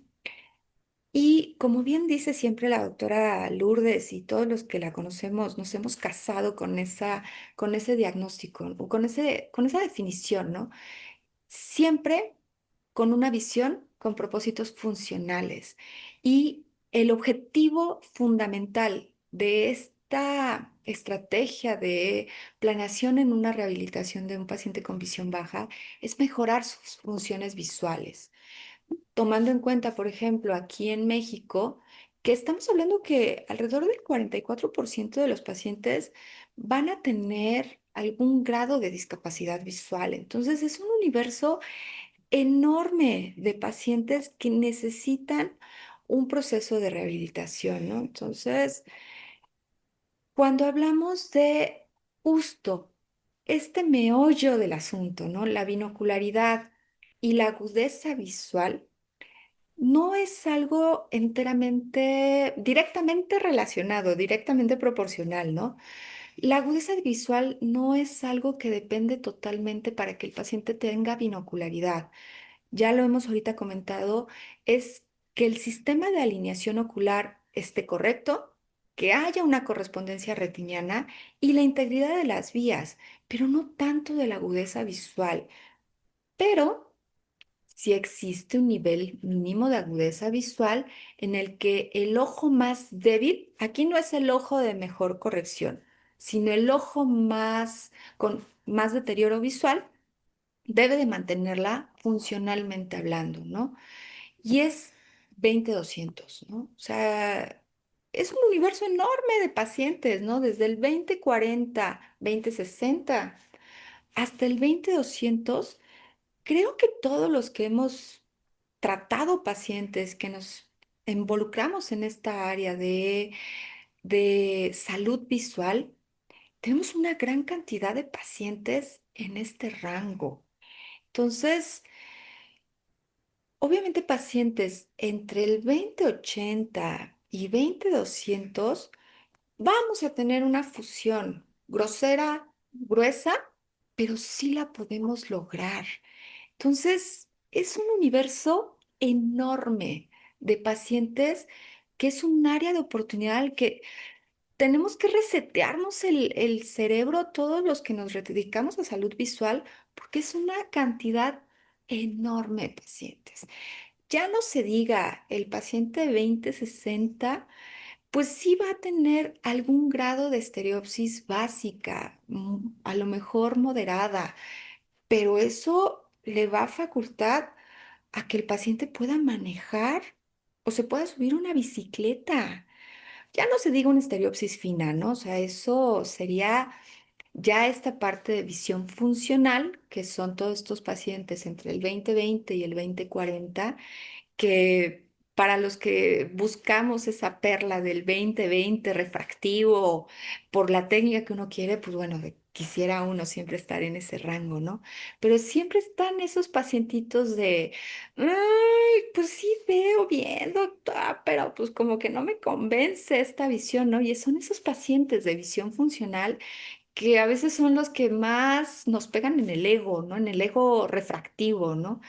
Y como bien dice siempre la doctora Lourdes y todos los que la conocemos, nos hemos casado con ese diagnóstico o con esa definición, ¿no? Siempre con una visión con propósitos funcionales. Y el objetivo fundamental de esta estrategia de planeación en una rehabilitación de un paciente con visión baja es mejorar sus funciones visuales, tomando en cuenta, por ejemplo, aquí en México, que estamos hablando que alrededor del 44% de los pacientes van a tener algún grado de discapacidad visual. Entonces, es un universo enorme de pacientes que necesitan un proceso de rehabilitación, ¿no? Entonces, cuando hablamos de justo este meollo del asunto, ¿no? La binocularidad y la agudeza visual, no es algo directamente relacionado, directamente proporcional, ¿no? La agudeza visual no es algo que depende totalmente para que el paciente tenga binocularidad. Ya lo hemos ahorita comentado, es que el sistema de alineación ocular esté correcto, que haya una correspondencia retiniana y la integridad de las vías, pero no tanto de la agudeza visual. Pero si existe un nivel mínimo de agudeza visual en el que el ojo más débil, aquí no es el ojo de mejor corrección, sino el ojo más con más deterioro visual, debe de mantenerla funcionalmente hablando, ¿no? Y es 20-200, ¿no? O sea, es un universo enorme de pacientes, ¿no? Desde el 20-40, 20-60 hasta el 20-200. Creo que todos los que hemos tratado pacientes, que nos involucramos en esta área de salud visual, tenemos una gran cantidad de pacientes en este rango. Entonces, obviamente pacientes entre el 20-80 y 20-200, vamos a tener una fusión grosera, gruesa, pero sí la podemos lograr. Entonces, es un universo enorme de pacientes que es un área de oportunidad al que tenemos que resetearnos el cerebro todos los que nos dedicamos a salud visual, porque es una cantidad enorme de pacientes. Ya no se diga el paciente 20-60, pues sí va a tener algún grado de estereopsis básica, a lo mejor moderada, pero eso le va a facultar a que el paciente pueda manejar o se pueda subir una bicicleta. Ya no se diga una estereopsis fina, ¿no? O sea, eso sería ya esta parte de visión funcional, que son todos estos pacientes entre el 20-20 y el 20-40, que para los que buscamos esa perla del 20-20 refractivo por la técnica que uno quiere, pues bueno, quisiera uno siempre estar en ese rango, ¿no? Pero siempre están esos pacientitos de, ay, pues sí veo bien, doctora, pero pues como que no me convence esta visión, ¿no? Y son esos pacientes de visión funcional que a veces son los que más nos pegan en el ego, ¿no? En el ego refractivo, ¿no?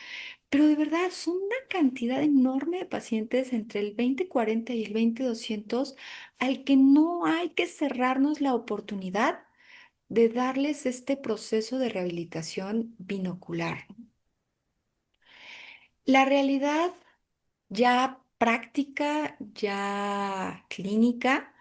Pero de verdad, son una cantidad enorme de pacientes entre el 20-40 y el 20-200 al que no hay que cerrarnos la oportunidad de darles este proceso de rehabilitación binocular. La realidad ya práctica, ya clínica,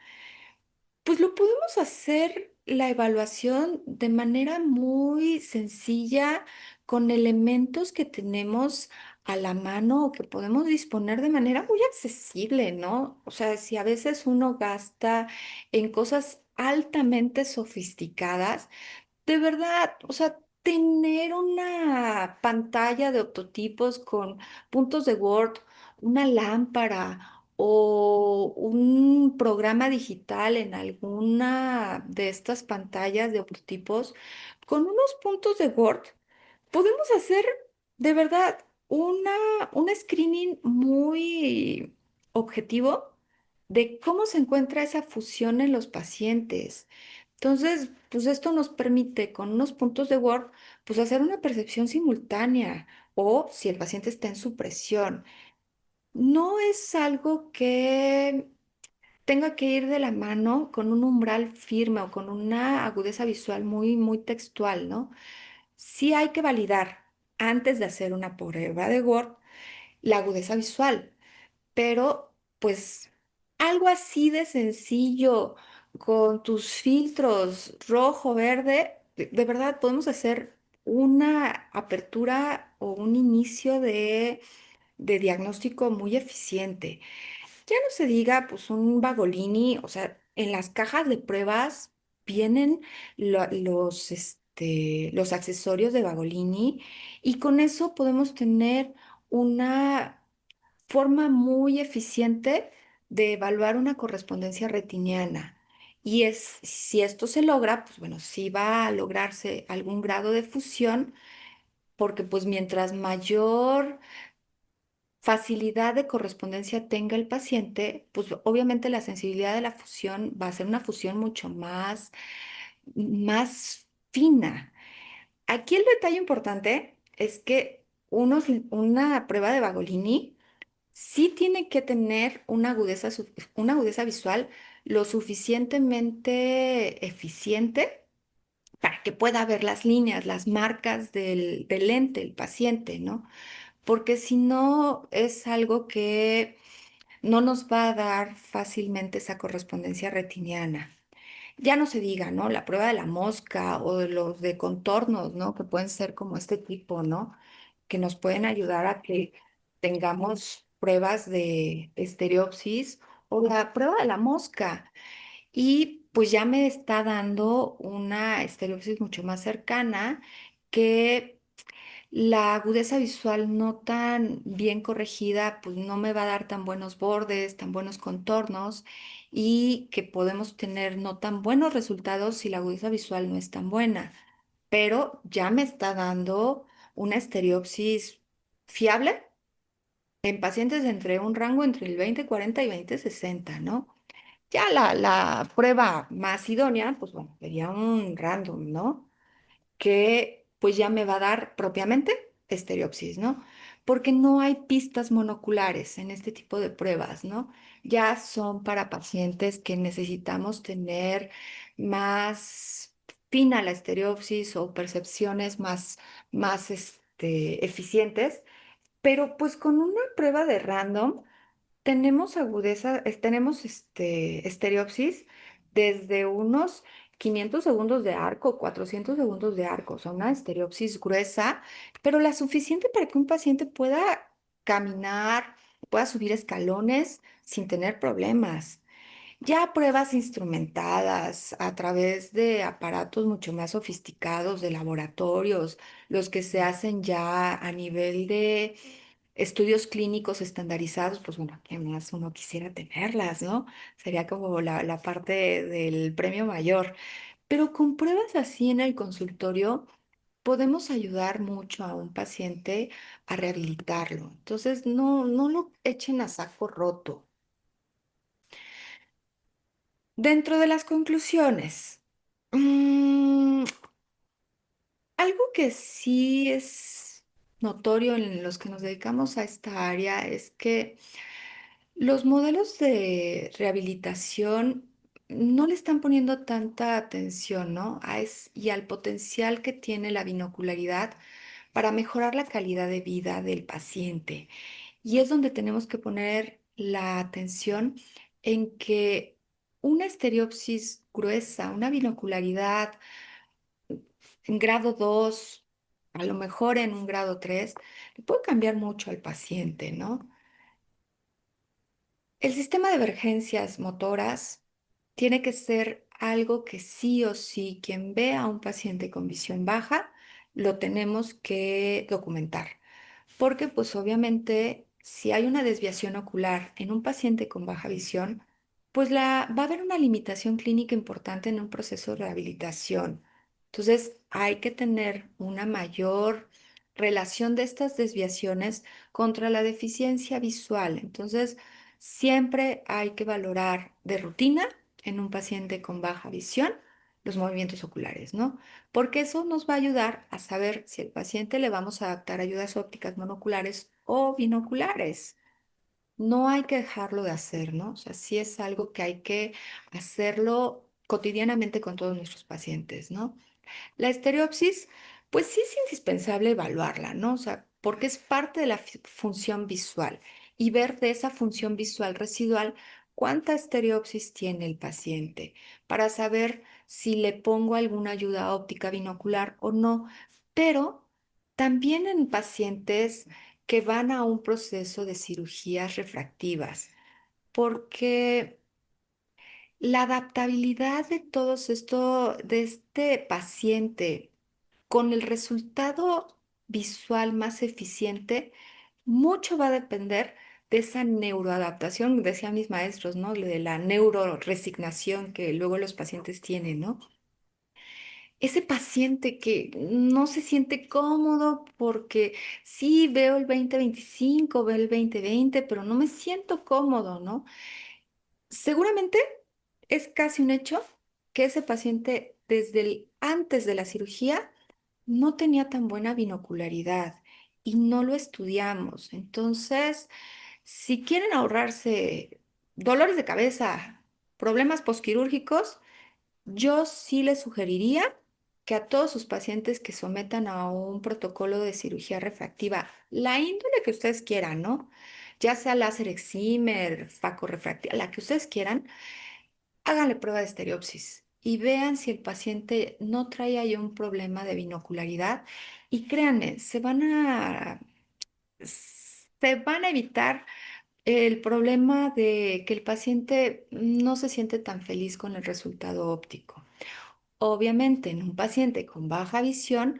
pues lo podemos hacer la evaluación de manera muy sencilla con elementos que tenemos a la mano o que podemos disponer de manera muy accesible, ¿no? O sea, si a veces uno gasta en cosas altamente sofisticadas, de verdad, o sea, tener una pantalla de optotipos con puntos de Word, una lámpara o un programa digital en alguna de estas pantallas de optotipos, con unos puntos de Word, podemos hacer de verdad un screening muy objetivo de cómo se encuentra esa fusión en los pacientes. Entonces, pues esto nos permite con unos puntos de Word, pues hacer una percepción simultánea o si el paciente está en supresión. No es algo que tenga que ir de la mano con un umbral firme o con una agudeza visual muy, muy textual, ¿no? Sí hay que validar antes de hacer una prueba de Word la agudeza visual, pero pues algo así de sencillo con tus filtros rojo, verde, de verdad podemos hacer una apertura o un inicio de diagnóstico muy eficiente. Ya no se diga, pues un Bagolini, o sea, en las cajas de pruebas vienen los accesorios de Bagolini y con eso podemos tener una forma muy eficiente de evaluar una correspondencia retiniana. Y si esto se logra, pues bueno, sí va a lograrse algún grado de fusión, porque pues mientras mayor facilidad de correspondencia tenga el paciente, pues obviamente la sensibilidad de la fusión va a ser una fusión mucho más fina. Aquí el detalle importante es que una prueba de Bagolini sí tiene que tener una agudeza visual lo suficientemente eficiente para que pueda ver las líneas, las marcas del lente, el paciente, ¿no? Porque si no es algo que no nos va a dar fácilmente esa correspondencia retiniana. Ya no se diga, ¿no? La prueba de la mosca o de los de contornos, ¿no? Que pueden ser como este tipo, ¿no? Que nos pueden ayudar a que tengamos pruebas de estereopsis o la prueba de la mosca. Y pues ya me está dando una estereopsis mucho más cercana que la agudeza visual no tan bien corregida, pues no me va a dar tan buenos bordes, tan buenos contornos y que podemos tener no tan buenos resultados si la agudeza visual no es tan buena. Pero ya me está dando una estereopsis fiable en pacientes entre un rango entre el 20/40 y 20/60, ¿no? Ya la prueba más idónea, pues bueno, sería un random, ¿no? Que pues ya me va a dar propiamente estereopsis, ¿no? Porque no hay pistas monoculares en este tipo de pruebas, ¿no? Ya son para pacientes que necesitamos tener más fina la estereopsis o percepciones más eficientes, pero pues con una prueba de random tenemos agudeza, tenemos estereopsis desde unos 500 segundos de arco, 400 segundos de arco, o sea, una estereopsis gruesa, pero la suficiente para que un paciente pueda caminar, pueda subir escalones sin tener problemas. Ya pruebas instrumentadas a través de aparatos mucho más sofisticados de laboratorios, los que se hacen ya a nivel de estudios clínicos estandarizados, pues bueno, ¿qué más uno quisiera tenerlas, ¿no? Sería como la parte del premio mayor. Pero con pruebas así en el consultorio, podemos ayudar mucho a un paciente a rehabilitarlo. Entonces, no lo echen a saco roto. Dentro de las conclusiones, mm, algo que sí es notorio en los que nos dedicamos a esta área es que los modelos de rehabilitación no le están poniendo tanta atención, ¿no? Y al potencial que tiene la binocularidad para mejorar la calidad de vida del paciente. Y es donde tenemos que poner la atención en que una estereopsis gruesa, una binocularidad en grado 2, a lo mejor en un grado 3, le puede cambiar mucho al paciente, ¿no? El sistema de emergencias motoras tiene que ser algo que sí o sí quien ve a un paciente con visión baja lo tenemos que documentar. Porque pues obviamente si hay una desviación ocular en un paciente con baja visión, pues va a haber una limitación clínica importante en un proceso de rehabilitación. Entonces hay que tener una mayor relación de estas desviaciones contra la deficiencia visual. Entonces siempre hay que valorar de rutina en un paciente con baja visión los movimientos oculares, ¿no? Porque eso nos va a ayudar a saber si al paciente le vamos a adaptar ayudas ópticas monoculares o binoculares. No hay que dejarlo de hacer, ¿no? O sea, sí es algo que hay que hacerlo cotidianamente con todos nuestros pacientes, ¿no? La estereopsis, pues sí es indispensable evaluarla, ¿no? O sea, porque es parte de la función visual y ver de esa función visual residual cuánta estereopsis tiene el paciente para saber si le pongo alguna ayuda óptica binocular o no. Pero también en pacientes que van a un proceso de cirugías refractivas, porque la adaptabilidad de todos esto, de este paciente con el resultado visual más eficiente, mucho va a depender de esa neuroadaptación, decían mis maestros, ¿no? De la neuroresignación que luego los pacientes tienen, ¿no? Ese paciente que no se siente cómodo porque sí veo el 20/25, veo el 20/20, pero no me siento cómodo, ¿no? Seguramente es casi un hecho que ese paciente desde el antes de la cirugía no tenía tan buena binocularidad y no lo estudiamos. Entonces, Si quieren ahorrarse dolores de cabeza, problemas posquirúrgicos, yo sí les sugeriría que a todos sus pacientes que sometan a un protocolo de cirugía refractiva, la índole que ustedes quieran, ¿no? Ya sea láser excimer, facorrefractiva, la que ustedes quieran, háganle prueba de estereopsis y vean si el paciente no trae ahí un problema de binocularidad. Y créanme, se van a evitar el problema de que el paciente no se siente tan feliz con el resultado óptico. Obviamente, en un paciente con baja visión,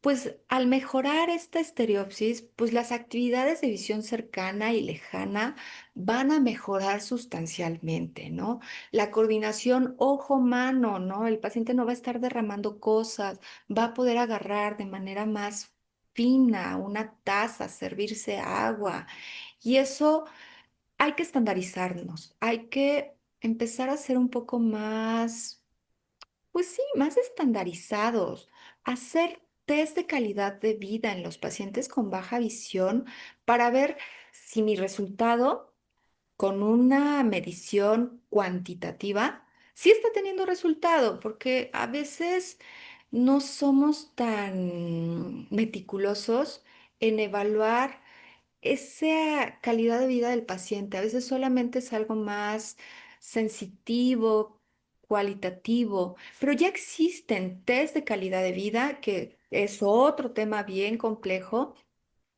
pues al mejorar esta estereopsis, pues las actividades de visión cercana y lejana van a mejorar sustancialmente, ¿no? La coordinación ojo-mano, ¿no? El paciente no va a estar derramando cosas, va a poder agarrar de manera más fina una taza, servirse agua. Y eso hay que estandarizarnos, hay que empezar a ser un poco más, pues sí, más estandarizados, hacer test de calidad de vida en los pacientes con baja visión para ver si mi resultado con una medición cuantitativa sí está teniendo resultado, porque a veces no somos tan meticulosos en evaluar esa calidad de vida del paciente. A veces solamente es algo más sensitivo, cualitativo, pero ya existen test de calidad de vida, que es otro tema bien complejo,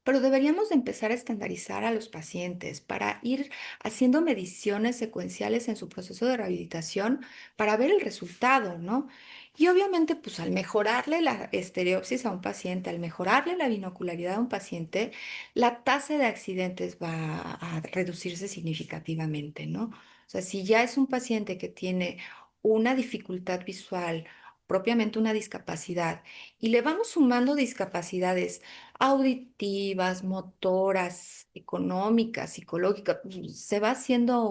pero deberíamos de empezar a estandarizar a los pacientes para ir haciendo mediciones secuenciales en su proceso de rehabilitación para ver el resultado, ¿no? Y obviamente, pues al mejorarle la estereopsis a un paciente, al mejorarle la binocularidad a un paciente, la tasa de accidentes va a reducirse significativamente, ¿no? O sea, si ya es un paciente que tiene una dificultad visual, propiamente una discapacidad, y le vamos sumando discapacidades auditivas, motoras, económicas, psicológicas, pues, se va haciendo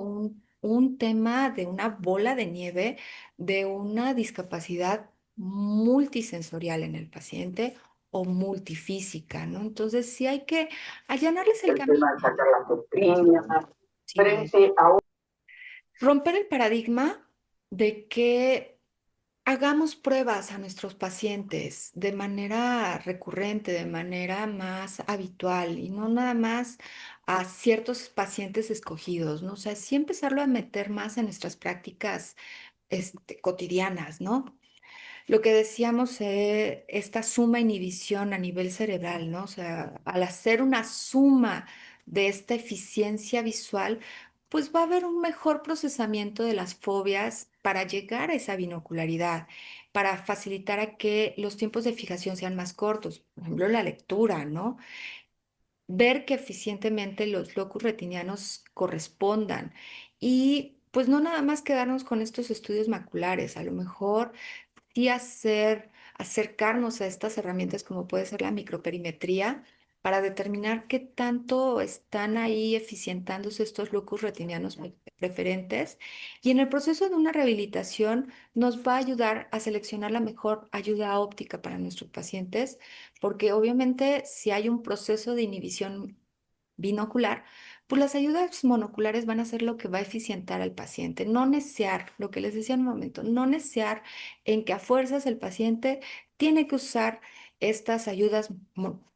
un tema de una bola de nieve de una discapacidad multisensorial en el paciente o multifísica, ¿no? Entonces sí hay que allanarles el El tema de camino. sacar la doctrina, Sí. frente a Romper el paradigma de que hagamos pruebas a nuestros pacientes de manera recurrente, de manera más habitual y no nada más a ciertos pacientes escogidos, ¿no? O sea, sí empezarlo a meter más en nuestras prácticas cotidianas, ¿no? Lo que decíamos, esta suma inhibición a nivel cerebral, ¿no? O sea, al hacer una suma de esta eficiencia visual, pues va a haber un mejor procesamiento de las fobias para llegar a esa binocularidad, para facilitar a que los tiempos de fijación sean más cortos. Por ejemplo, la lectura, ¿no? Ver que eficientemente los locus retinianos correspondan y pues no nada más quedarnos con estos estudios maculares, a lo mejor y acercarnos a estas herramientas como puede ser la microperimetría para determinar qué tanto están ahí eficientándose estos locus retinianos preferentes. Y en el proceso de una rehabilitación nos va a ayudar a seleccionar la mejor ayuda óptica para nuestros pacientes, porque obviamente si hay un proceso de inhibición binocular, pues las ayudas monoculares van a ser lo que va a eficientar al paciente, no necear, lo que les decía en un momento, no necear en que a fuerzas el paciente tiene que usar estas ayudas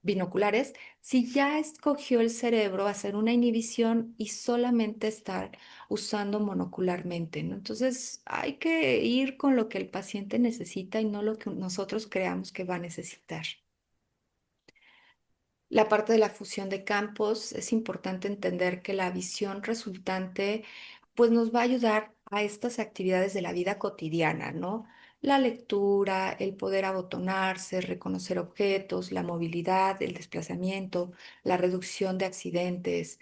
binoculares si ya escogió el cerebro hacer una inhibición y solamente estar usando monocularmente, ¿no? Entonces hay que ir con lo que el paciente necesita y no lo que nosotros creamos que va a necesitar. La parte de la fusión de campos, es importante entender que la visión resultante pues nos va a ayudar a estas actividades de la vida cotidiana, ¿no? La lectura, el poder abotonarse, reconocer objetos, la movilidad, el desplazamiento, la reducción de accidentes.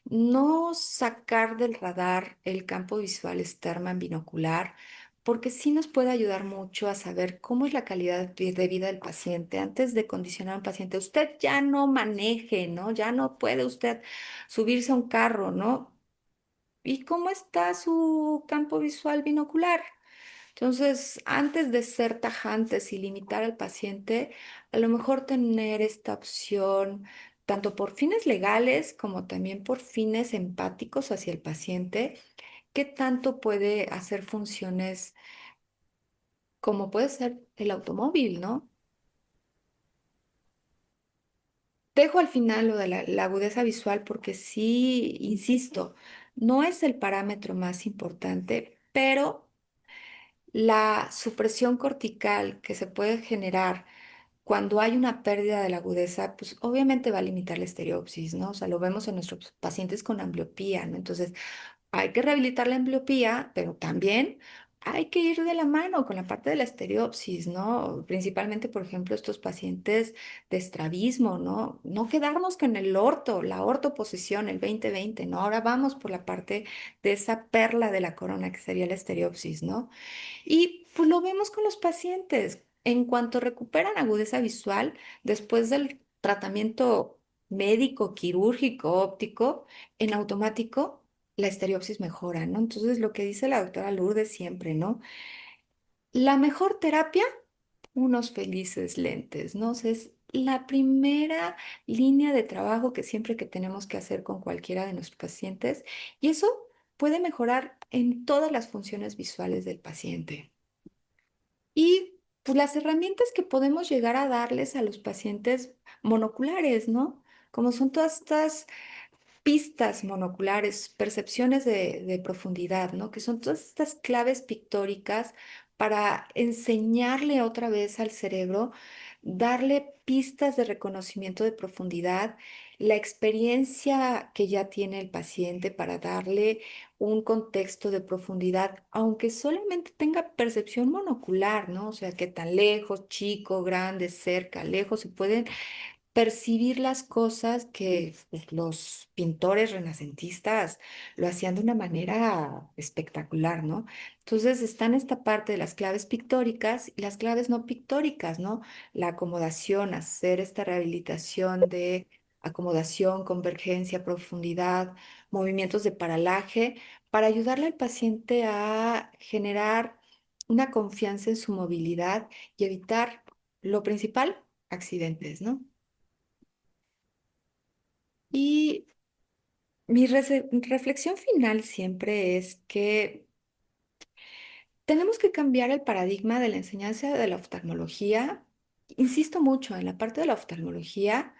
No sacar del radar el campo visual externo en binocular, porque sí nos puede ayudar mucho a saber cómo es la calidad de vida del paciente antes de condicionar a un paciente. Usted ya no maneje, ¿no? Ya no puede usted subirse a un carro, ¿no? ¿Y cómo está su campo visual binocular? Entonces, antes de ser tajantes y limitar al paciente, a lo mejor tener esta opción tanto por fines legales como también por fines empáticos hacia el paciente, qué tanto puede hacer funciones como puede ser el automóvil, ¿no? Dejo al final lo de la agudeza visual porque sí, insisto, no es el parámetro más importante, pero la supresión cortical que se puede generar cuando hay una pérdida de la agudeza, pues obviamente va a limitar la estereopsis, ¿no? O sea, lo vemos en nuestros pacientes con ambliopía, ¿no? Entonces, hay que rehabilitar la ambliopía, pero también hay que ir de la mano con la parte de la estereopsis, ¿no? Principalmente, por ejemplo, estos pacientes de estrabismo, ¿no? No quedarnos con el orto, la ortoposición, el 20/20, ¿no? Ahora vamos por la parte de esa perla de la corona que sería la estereopsis, ¿no? Y pues lo vemos con los pacientes. En cuanto recuperan agudeza visual, después del tratamiento médico, quirúrgico, óptico, en automático, la estereopsis mejora, ¿no? Entonces, lo que dice la doctora Lourdes siempre, ¿no? La mejor terapia, unos felices lentes, ¿no? O sea, es la primera línea de trabajo que siempre que tenemos que hacer con cualquiera de nuestros pacientes, y eso puede mejorar en todas las funciones visuales del paciente. Y pues las herramientas que podemos llegar a darles a los pacientes monoculares, ¿no? Como son todas estas pistas monoculares, percepciones de profundidad, ¿no? Que son todas estas claves pictóricas para enseñarle otra vez al cerebro, darle pistas de reconocimiento de profundidad, la experiencia que ya tiene el paciente para darle un contexto de profundidad, aunque solamente tenga percepción monocular, ¿no? O sea, que tan lejos, chico, grande, cerca, lejos, se pueden percibir las cosas que pues, los pintores renacentistas lo hacían de una manera espectacular, ¿no? Entonces están esta parte de las claves pictóricas y las claves no pictóricas, ¿no? La acomodación, hacer esta rehabilitación de acomodación, convergencia, profundidad, movimientos de paralaje, para ayudarle al paciente a generar una confianza en su movilidad y evitar lo principal, accidentes, ¿no? Y mi reflexión final siempre es que tenemos que cambiar el paradigma de la enseñanza de la oftalmología. Insisto mucho en la parte de la oftalmología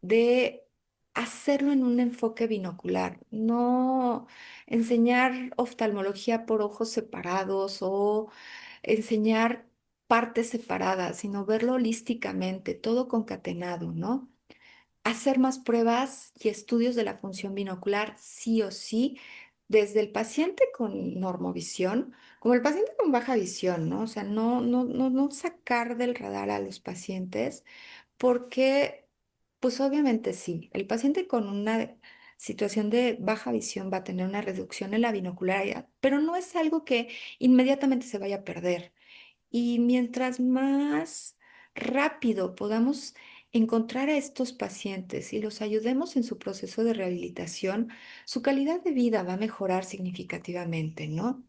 de hacerlo en un enfoque binocular, no enseñar oftalmología por ojos separados o enseñar partes separadas, sino verlo holísticamente, todo concatenado, ¿no? Hacer más pruebas y estudios de la función binocular, sí o sí, desde el paciente con normovisión, como el paciente con baja visión, ¿no? O sea, no sacar del radar a los pacientes, porque, pues obviamente sí, el paciente con una situación de baja visión va a tener una reducción en la binocularidad, pero no es algo que inmediatamente se vaya a perder. Y mientras más rápido podamos encontrar a estos pacientes y los ayudemos en su proceso de rehabilitación, su calidad de vida va a mejorar significativamente, ¿no?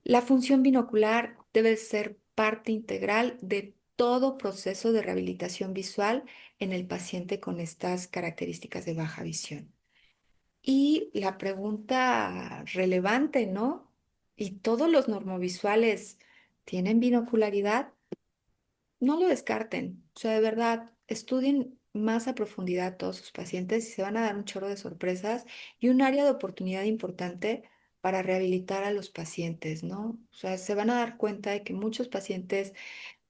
La función binocular debe ser parte integral de todo proceso de rehabilitación visual en el paciente con estas características de baja visión. Y la pregunta relevante, ¿no? ¿Y todos los normovisuales tienen binocularidad? No lo descarten. O sea, de verdad, estudien más a profundidad todos sus pacientes y se van a dar un chorro de sorpresas y un área de oportunidad importante para rehabilitar a los pacientes, ¿no? O sea, se van a dar cuenta de que muchos pacientes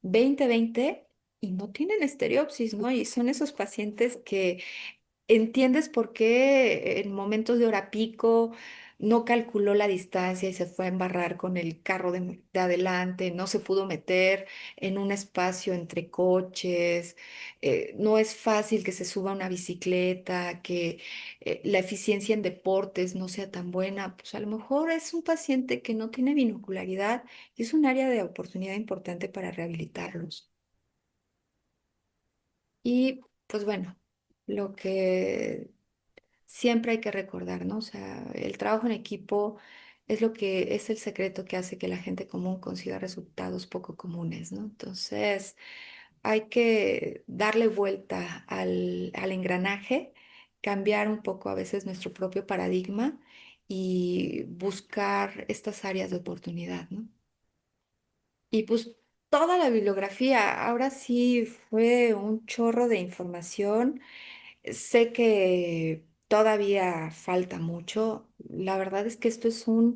20/20 y no tienen estereopsis, ¿no? Y son esos pacientes que ¿entiendes por qué en momentos de hora pico no calculó la distancia y se fue a embarrar con el carro de adelante? No se pudo meter en un espacio entre coches. No es fácil que se suba a una bicicleta, que la eficiencia en deportes no sea tan buena. Pues a lo mejor es un paciente que no tiene binocularidad y es un área de oportunidad importante para rehabilitarlos. Y pues bueno, lo que siempre hay que recordar, ¿no? O sea, el trabajo en equipo es lo que es el secreto que hace que la gente común consiga resultados poco comunes, ¿no? Entonces, hay que darle vuelta al engranaje, cambiar un poco a veces nuestro propio paradigma y buscar estas áreas de oportunidad, ¿no? Y pues toda la bibliografía, ahora sí fue un chorro de información. Sé que todavía falta mucho. La verdad es que esto es una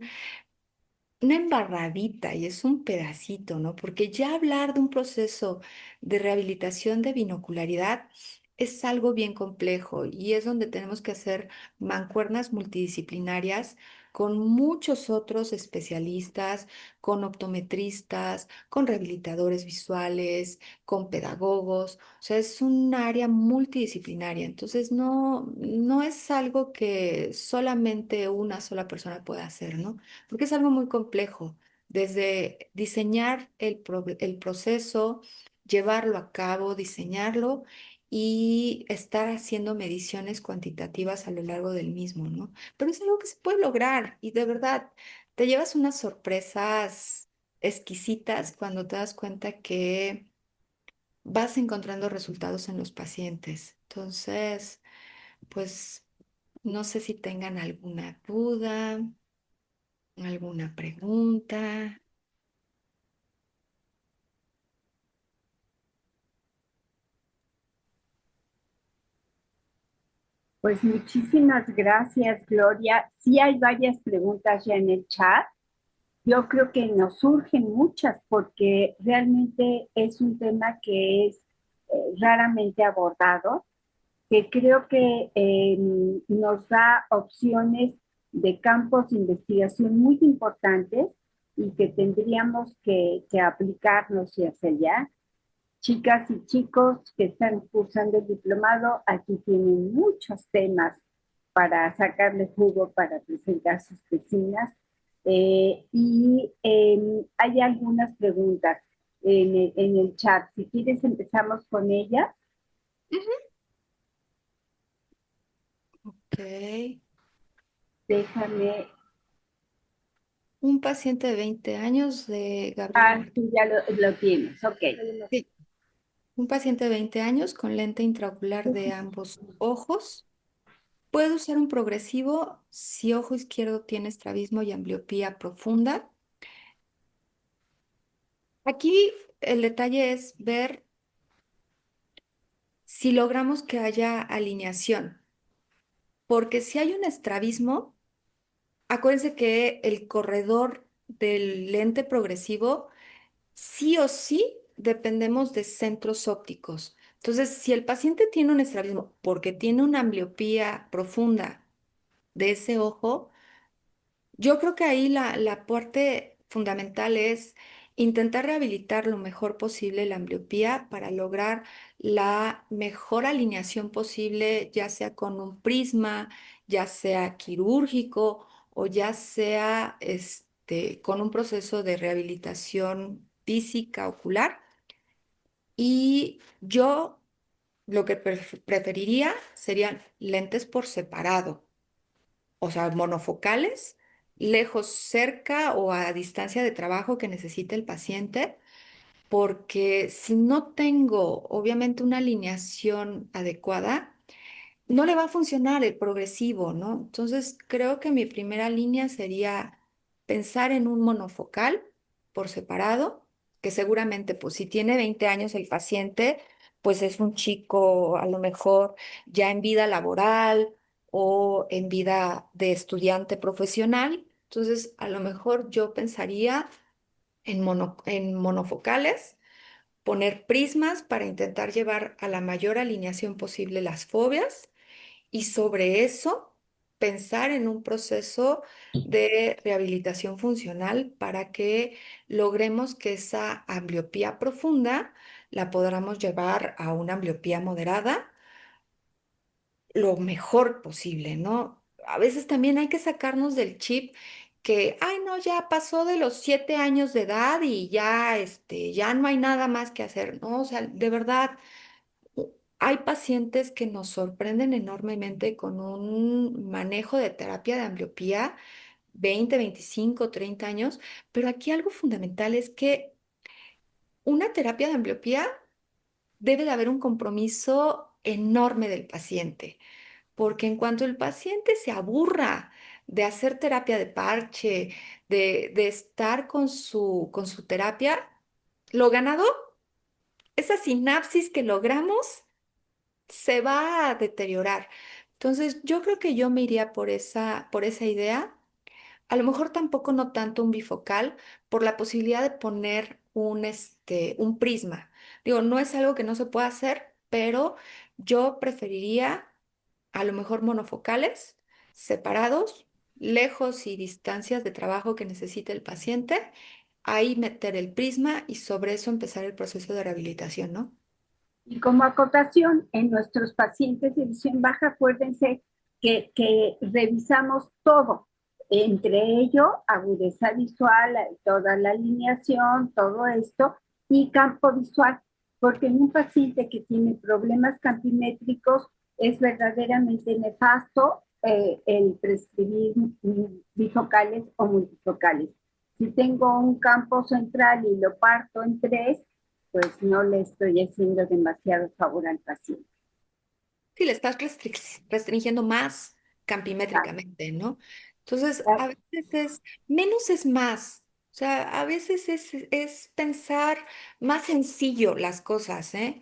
embarradita y es un pedacito, ¿no? Porque ya hablar de un proceso de rehabilitación de binocularidad es algo bien complejo y es donde tenemos que hacer mancuernas multidisciplinarias con muchos otros especialistas, con optometristas, con rehabilitadores visuales, con pedagogos. O sea, es un área multidisciplinaria. Entonces, no es algo que solamente una sola persona pueda hacer, ¿no? Porque es algo muy complejo, desde diseñar el proceso, llevarlo a cabo, diseñarlo y estar haciendo mediciones cuantitativas a lo largo del mismo, ¿no? Pero es algo que se puede lograr y de verdad te llevas unas sorpresas exquisitas cuando te das cuenta que vas encontrando resultados en los pacientes. Entonces, pues no sé si tengan alguna duda. ¿Alguna pregunta? Pues muchísimas gracias, Gloria. Sí hay varias preguntas ya en el chat. Yo creo que nos surgen muchas porque realmente es un tema que es raramente abordado, que creo que nos da opciones de campos de investigación muy importantes y que tendríamos que aplicarnos y hacia allá. Chicas y chicos que están cursando el diplomado, aquí tienen muchos temas para sacarle jugo para presentar sus vecinas. Hay algunas preguntas en el chat. Si quieres, empezamos con ellas. Ujú. Ok. Déjame. Un paciente de 20 años de Gabriela Ah, Martínez. tú ya lo tienes. Ok. Sí. Un paciente de 20 años con lente intraocular de ambos ojos. Puede usar un progresivo si ojo izquierdo tiene estrabismo y ambliopía profunda. Aquí el detalle es ver si logramos que haya alineación, porque si hay un estrabismo, acuérdense que el corredor del lente progresivo sí o sí dependemos de centros ópticos. Entonces, si el paciente tiene un estrabismo porque tiene una ambliopía profunda de ese ojo, yo creo que ahí la parte fundamental es intentar rehabilitar lo mejor posible la ambliopía para lograr la mejor alineación posible, ya sea con un prisma, ya sea quirúrgico o ya sea con un proceso de rehabilitación física ocular. Y yo lo que preferiría serían lentes por separado, o sea, monofocales, lejos, cerca o a distancia de trabajo que necesite el paciente, porque si no tengo, obviamente, una alineación adecuada, no le va a funcionar el progresivo, ¿no? Entonces, creo que mi primera línea sería pensar en un monofocal por separado, que seguramente, pues si tiene 20 años el paciente, pues es un chico a lo mejor ya en vida laboral o en vida de estudiante profesional. Entonces, a lo mejor yo pensaría en monofocales, poner prismas para intentar llevar a la mayor alineación posible las fobias y sobre eso pensar en un proceso de rehabilitación funcional para que logremos que esa ambliopía profunda la podamos llevar a una ambliopía moderada lo mejor posible, ¿no? A veces también hay que sacarnos del chip que, ay, no, ya pasó de los 7 años de edad y ya, ya no hay nada más que hacer, ¿no? O sea, de verdad. Hay pacientes que nos sorprenden enormemente con un manejo de terapia de ambliopía, 20, 25, 30 años, pero aquí algo fundamental es que una terapia de ambliopía debe de haber un compromiso enorme del paciente, porque en cuanto el paciente se aburra de hacer terapia de parche, de estar con su terapia, lo ganado, esa sinapsis que logramos, se va a deteriorar. Entonces, yo creo que yo me iría por esa idea. A lo mejor tampoco no tanto un bifocal, por la posibilidad de poner un prisma. Digo, no es algo que no se pueda hacer, pero yo preferiría a lo mejor monofocales, separados, lejos y distancias de trabajo que necesite el paciente. Ahí meter el prisma y sobre eso empezar el proceso de rehabilitación, ¿no? Y como acotación, en nuestros pacientes de visión baja, acuérdense que revisamos todo, entre ello agudeza visual, toda la alineación, todo esto, y campo visual, porque en un paciente que tiene problemas campimétricos es verdaderamente nefasto el prescribir bifocales o multifocales. Si tengo un campo central y lo parto en tres, pues no le estoy haciendo demasiado favor al paciente. Si le estás restringiendo más campimétricamente, ¿no? Entonces, a veces es menos es más. O sea, a veces es pensar más sencillo las cosas, ¿eh?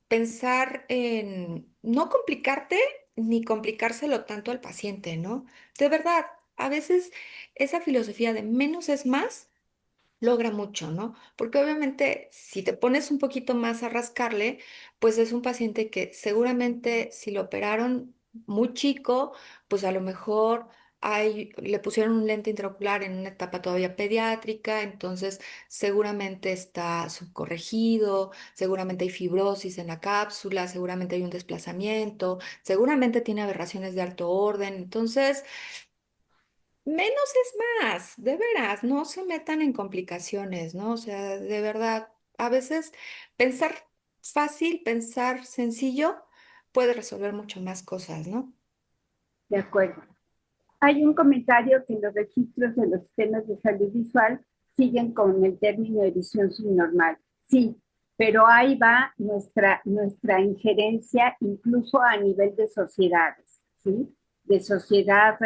Pensar en no complicarte ni complicárselo tanto al paciente, ¿no? De verdad, a veces esa filosofía de menos es más logra mucho, ¿no? Porque obviamente si te pones un poquito más a rascarle, pues es un paciente que seguramente si lo operaron muy chico, pues a lo mejor le pusieron un lente intraocular en una etapa todavía pediátrica, entonces seguramente está subcorregido, seguramente hay fibrosis en la cápsula, seguramente hay un desplazamiento, seguramente tiene aberraciones de alto orden, entonces... Menos es más, de veras, no se metan en complicaciones, ¿no? O sea, de verdad, a veces pensar fácil, pensar sencillo, puede resolver mucho más cosas, ¿no? De acuerdo. Hay un comentario que los registros de los sistemas de salud visual siguen con el término de visión subnormal. Sí, pero ahí va nuestra injerencia incluso a nivel de sociedades, ¿sí? De Sociedad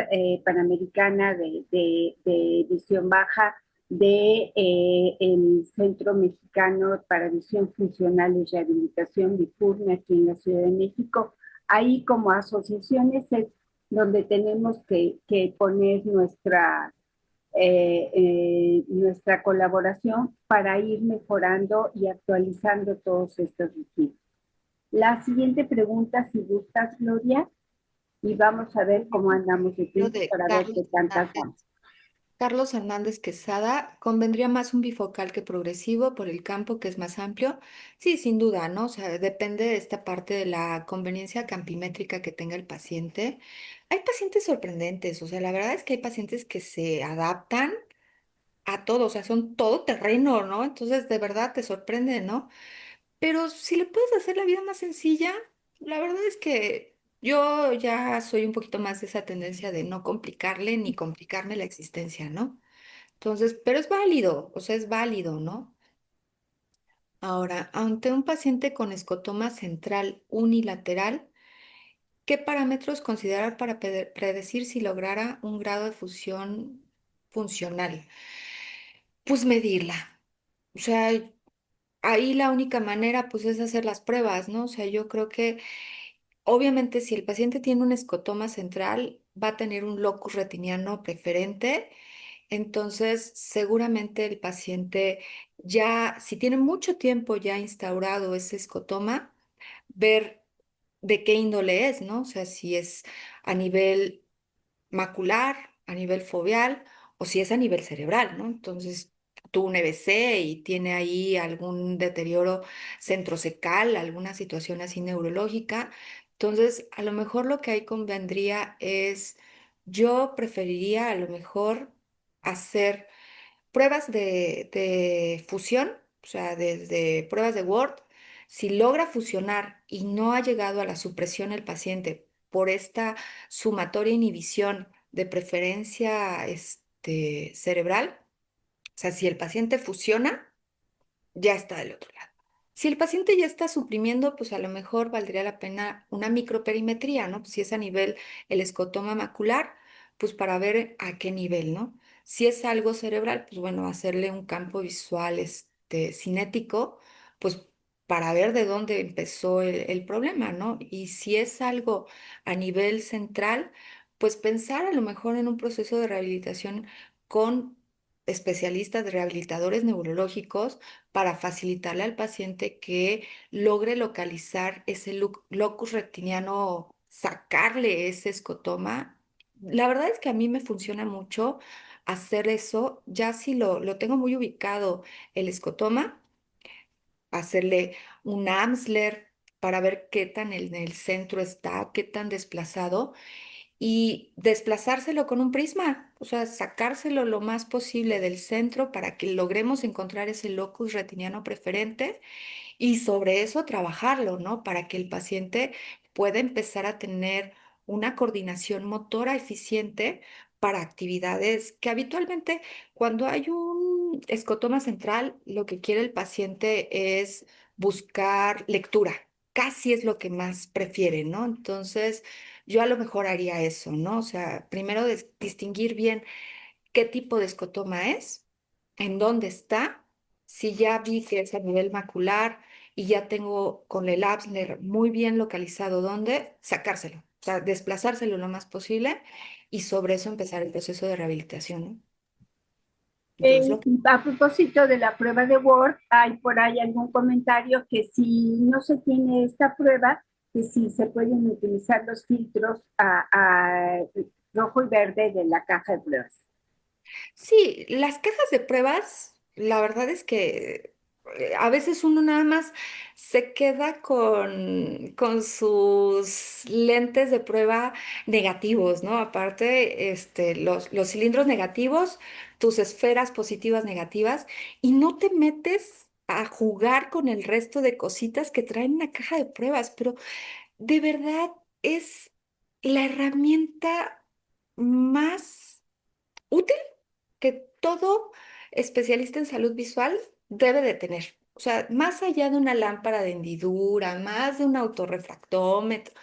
Panamericana de Visión Baja, de el Centro Mexicano para Visión Funcional y Rehabilitación, Bifurne, aquí en la Ciudad de México. Ahí como asociaciones es donde tenemos que poner nuestra colaboración para ir mejorando y actualizando todos estos registros. La siguiente pregunta, si gustas, Gloria, y vamos a ver cómo andamos de Lo tiempo de para ver Carlos qué tantas Hernández. vamos. Carlos Hernández Quesada, ¿convendría más un bifocal que progresivo por el campo que es más amplio? Sí, sin duda, ¿no? O sea, depende de esta parte de la conveniencia campimétrica que tenga el paciente. Hay pacientes sorprendentes, o sea, la verdad es que hay pacientes que se adaptan a todo, o sea, son todo terreno, ¿no? Entonces, de verdad te sorprende, ¿no? Pero si le puedes hacer la vida más sencilla, la verdad es que yo ya soy un poquito más de esa tendencia de no complicarle ni complicarme la existencia, ¿no? Entonces, pero es válido, o sea, es válido, ¿no? Ahora, ante un paciente con escotoma central unilateral, ¿qué parámetros considerar para predecir si lograra un grado de fusión funcional? Pues medirla. O sea, ahí la única manera pues es hacer las pruebas, ¿no? O sea, yo creo que obviamente si el paciente tiene un escotoma central, va a tener un locus retiniano preferente, entonces seguramente el paciente ya, si tiene mucho tiempo ya instaurado ese escotoma, ver de qué índole es, ¿no? O sea, si es a nivel macular, a nivel foveal o si es a nivel cerebral, ¿no? Entonces, tuvo un EBC y tiene ahí algún deterioro centrocecal, alguna situación así neurológica. Entonces, a lo mejor lo que ahí convendría es, yo preferiría a lo mejor hacer pruebas de fusión, o sea, desde pruebas de Word, si logra fusionar y no ha llegado a la supresión el paciente por esta sumatoria inhibición de preferencia cerebral, o sea, si el paciente fusiona, ya está del otro lado. Si el paciente ya está suprimiendo, pues a lo mejor valdría la pena una microperimetría, ¿no? Pues si es a nivel el escotoma macular, pues para ver a qué nivel, ¿no? Si es algo cerebral, pues bueno, hacerle un campo visual, cinético, pues para ver de dónde empezó el problema, ¿no? Y si es algo a nivel central, pues pensar a lo mejor en un proceso de rehabilitación con especialistas, rehabilitadores neurológicos para facilitarle al paciente que logre localizar ese locus rectiniano, sacarle ese escotoma. La verdad es que a mí me funciona mucho hacer eso, ya si lo tengo muy ubicado el escotoma, hacerle un Amsler para ver qué tan en el centro está, qué tan desplazado y desplazárselo con un prisma, o sea, sacárselo lo más posible del centro para que logremos encontrar ese locus retiniano preferente y sobre eso trabajarlo, ¿no? Para que el paciente pueda empezar a tener una coordinación motora eficiente para actividades que habitualmente cuando hay un escotoma central, lo que quiere el paciente es buscar lectura. Casi es lo que más prefiere, ¿no? Entonces, yo a lo mejor haría eso, ¿no? O sea, primero distinguir bien qué tipo de escotoma es, en dónde está, si ya vi que es a nivel macular y ya tengo con el Absler muy bien localizado dónde, sacárselo, o sea, desplazárselo lo más posible y sobre eso empezar el proceso de rehabilitación, ¿no? Yo es lo que... A propósito de la prueba de Word, hay por ahí algún comentario que si no se tiene esta prueba, que si se pueden utilizar los filtros a rojo y verde de la caja de pruebas. Sí, las cajas de pruebas, la verdad es que a veces uno nada más se queda con sus lentes de prueba negativos, ¿no? Aparte, los cilindros negativos, tus esferas positivas negativas, y no te metes a jugar con el resto de cositas que traen una caja de pruebas, pero de verdad es la herramienta más útil que todo especialista en salud visual debe de tener. O sea, más allá de una lámpara de hendidura, más de un autorrefractómetro,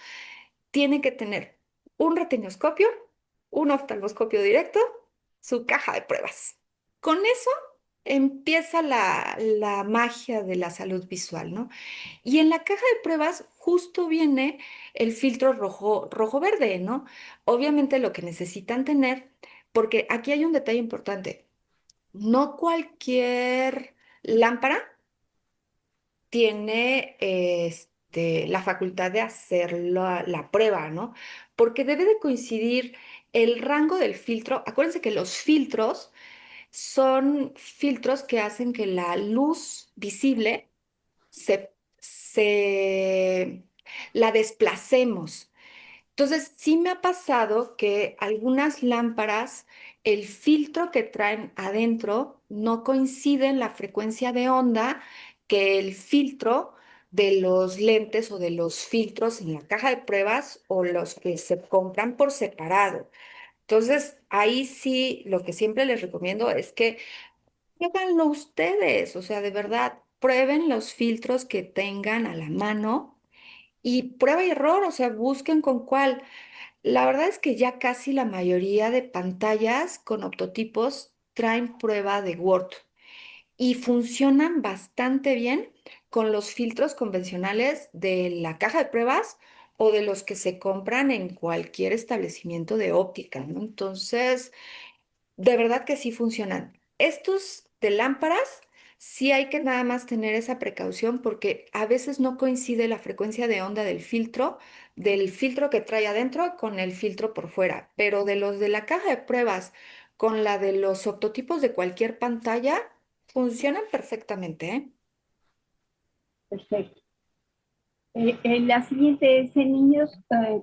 tiene que tener un retinoscopio, un oftalmoscopio directo, su caja de pruebas. Con eso empieza la magia de la salud visual, ¿no? Y en la caja de pruebas justo viene el filtro rojo-verde, ¿no? Obviamente lo que necesitan tener, porque aquí hay un detalle importante. No cualquier lámpara tiene la facultad de hacer la prueba, ¿no? Porque debe de coincidir el rango del filtro. Acuérdense que los filtros son filtros que hacen que la luz visible se la desplacemos. Entonces, sí me ha pasado que algunas lámparas, el filtro que traen adentro no coincide en la frecuencia de onda que el filtro de los lentes o de los filtros en la caja de pruebas o los que se compran por separado. Entonces, ahí sí, lo que siempre les recomiendo es que háganlo ustedes, o sea, de verdad, prueben los filtros que tengan a la mano y prueba y error, o sea, busquen con cuál. La verdad es que ya casi la mayoría de pantallas con optotipos traen prueba de Word y funcionan bastante bien con los filtros convencionales de la caja de pruebas o de los que se compran en cualquier establecimiento de óptica, ¿no? Entonces, de verdad que sí funcionan. Estos de lámparas, sí hay que nada más tener esa precaución porque a veces no coincide la frecuencia de onda del filtro que trae adentro con el filtro por fuera, pero de los de la caja de pruebas con la de los optotipos de cualquier pantalla, funcionan perfectamente, ¿eh? Perfecto. La siguiente es en niños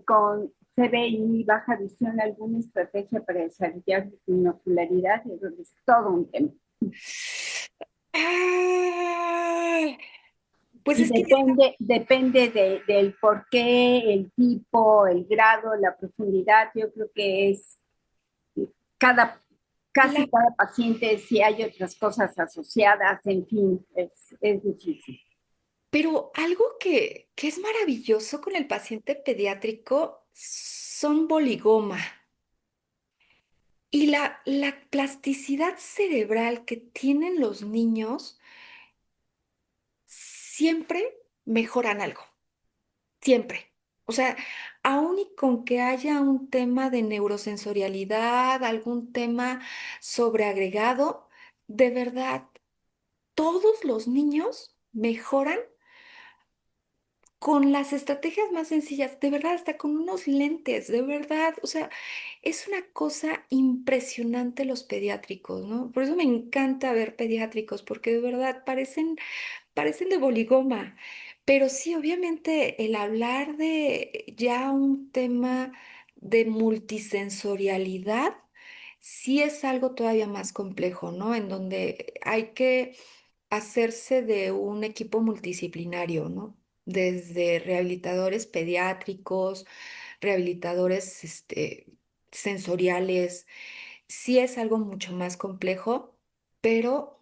con CBI, baja visión, alguna estrategia para desarrollar binocularidad. Es todo un tema. Ay, pues Y es que ya depende del por qué, el tipo, el grado, la profundidad. Yo creo que es cada, la casi cada paciente, si hay otras cosas asociadas, en fin, es difícil. Pero algo que es maravilloso con el paciente pediátrico son boligoma. Y la plasticidad cerebral que tienen los niños siempre mejoran algo, siempre. O sea, aun y con que haya un tema de neurosensorialidad, algún tema sobreagregado, de verdad, todos los niños mejoran con las estrategias más sencillas, de verdad, hasta con unos lentes, de verdad, o sea, es una cosa impresionante los pediátricos, ¿no? Por eso me encanta ver pediátricos, porque de verdad parecen de boligoma. Pero sí, obviamente, el hablar de ya un tema de multisensorialidad, sí es algo todavía más complejo, ¿no? En donde hay que hacerse de un equipo multidisciplinario, ¿no? Desde rehabilitadores pediátricos, rehabilitadores sensoriales. Sí es algo mucho más complejo, pero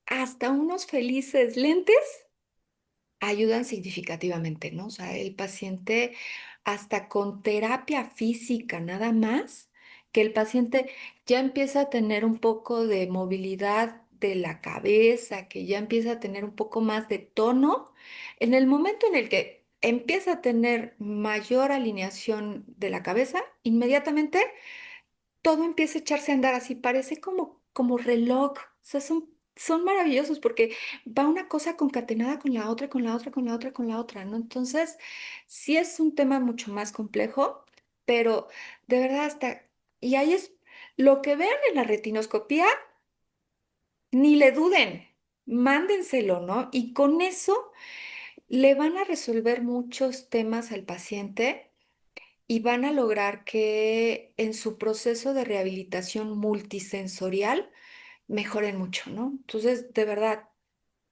hasta unos felices lentes ayudan significativamente, ¿no? O sea, el paciente hasta con terapia física nada más, que el paciente ya empieza a tener un poco de movilidad de la cabeza, que ya empieza a tener un poco más de tono, en el momento en el que empieza a tener mayor alineación de la cabeza, inmediatamente todo empieza a echarse a andar así, parece como reloj. O sea, son maravillosos porque va una cosa concatenada con la otra, con la otra, con la otra, con la otra, ¿no? Entonces, sí es un tema mucho más complejo, pero de verdad hasta, y ahí es lo que vean en la retinoscopía, ni le duden, mándenselo, ¿no? Y con eso le van a resolver muchos temas al paciente y van a lograr que en su proceso de rehabilitación multisensorial mejoren mucho, ¿no? Entonces, de verdad,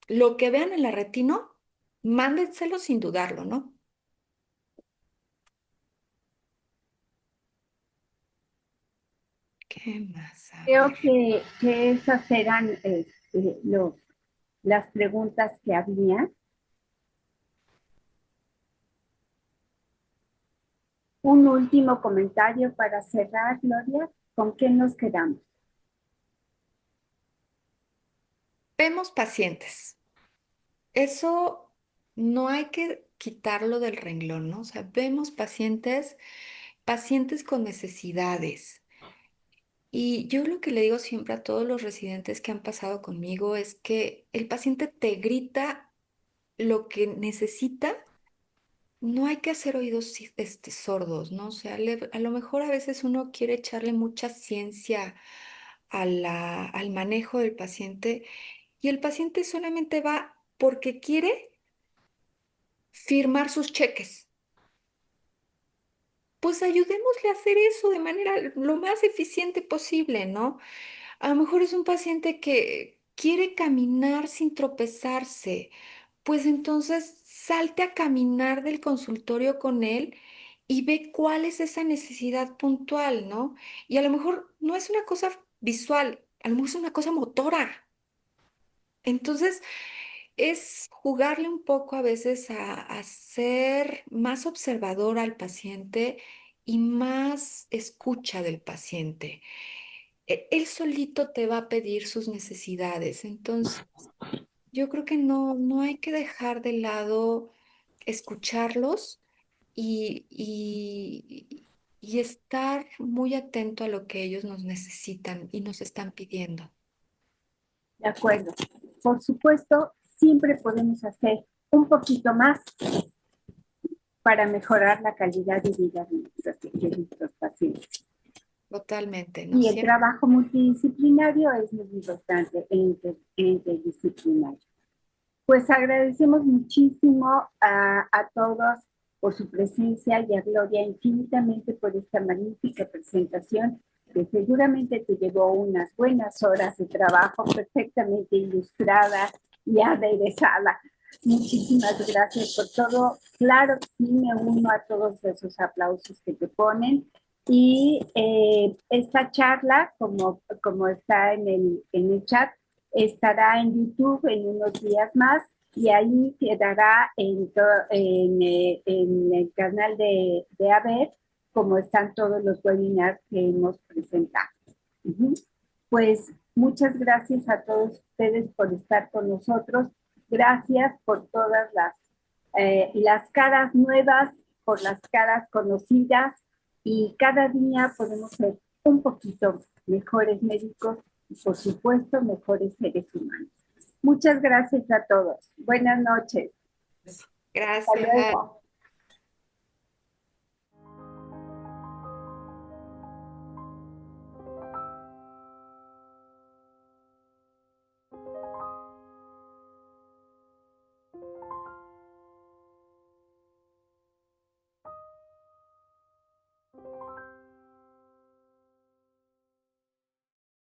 lo que vean en la retino, mándenselo sin dudarlo, ¿no? ¿Qué más? A ver. Creo que esas eran las preguntas que había. Un último comentario para cerrar, Gloria. ¿Con qué nos quedamos? Vemos pacientes. Eso no hay que quitarlo del renglón, ¿no? O sea, vemos pacientes, pacientes con necesidades. Y yo lo que le digo siempre a todos los residentes que han pasado conmigo es que el paciente te grita lo que necesita, no hay que hacer oídos sordos, ¿no? O sea, a lo mejor a veces uno quiere echarle mucha ciencia al manejo del paciente y el paciente solamente va porque quiere firmar sus cheques. Pues ayudémosle a hacer eso de manera lo más eficiente posible, ¿no? A lo mejor es un paciente que quiere caminar sin tropezarse. Pues entonces salte a caminar del consultorio con él y ve cuál es esa necesidad puntual, ¿no? Y a lo mejor no es una cosa visual, a lo mejor es una cosa motora. Entonces es jugarle un poco a veces a ser más observador al paciente y más escucha del paciente. Él solito te va a pedir sus necesidades, entonces yo creo que no hay que dejar de lado escucharlos y estar muy atento a lo que ellos nos necesitan y nos están pidiendo. De acuerdo. Por supuesto, siempre podemos hacer un poquito más para mejorar la calidad de vida de nuestros pacientes. Totalmente, ¿no? Y el Siempre. trabajo multidisciplinario es muy importante e interdisciplinario. Pues agradecemos muchísimo a todos por su presencia y a Gloria infinitamente por esta magnífica presentación que seguramente te llevó unas buenas horas de trabajo perfectamente ilustrada y aderezada. Muchísimas gracias por todo. Claro, sí me uno a todos esos aplausos que te ponen. Y esta charla, como está en el chat, estará en YouTube en unos días más y ahí quedará en el canal de ABET, como están todos los webinars que hemos presentado. Ujú. Pues muchas gracias a todos ustedes por estar con nosotros. Gracias por todas las caras nuevas, por las caras conocidas, y cada día podemos ser un poquito mejores médicos y, por supuesto, mejores seres humanos. Muchas gracias a todos. Buenas noches. Hasta Gracias. luego.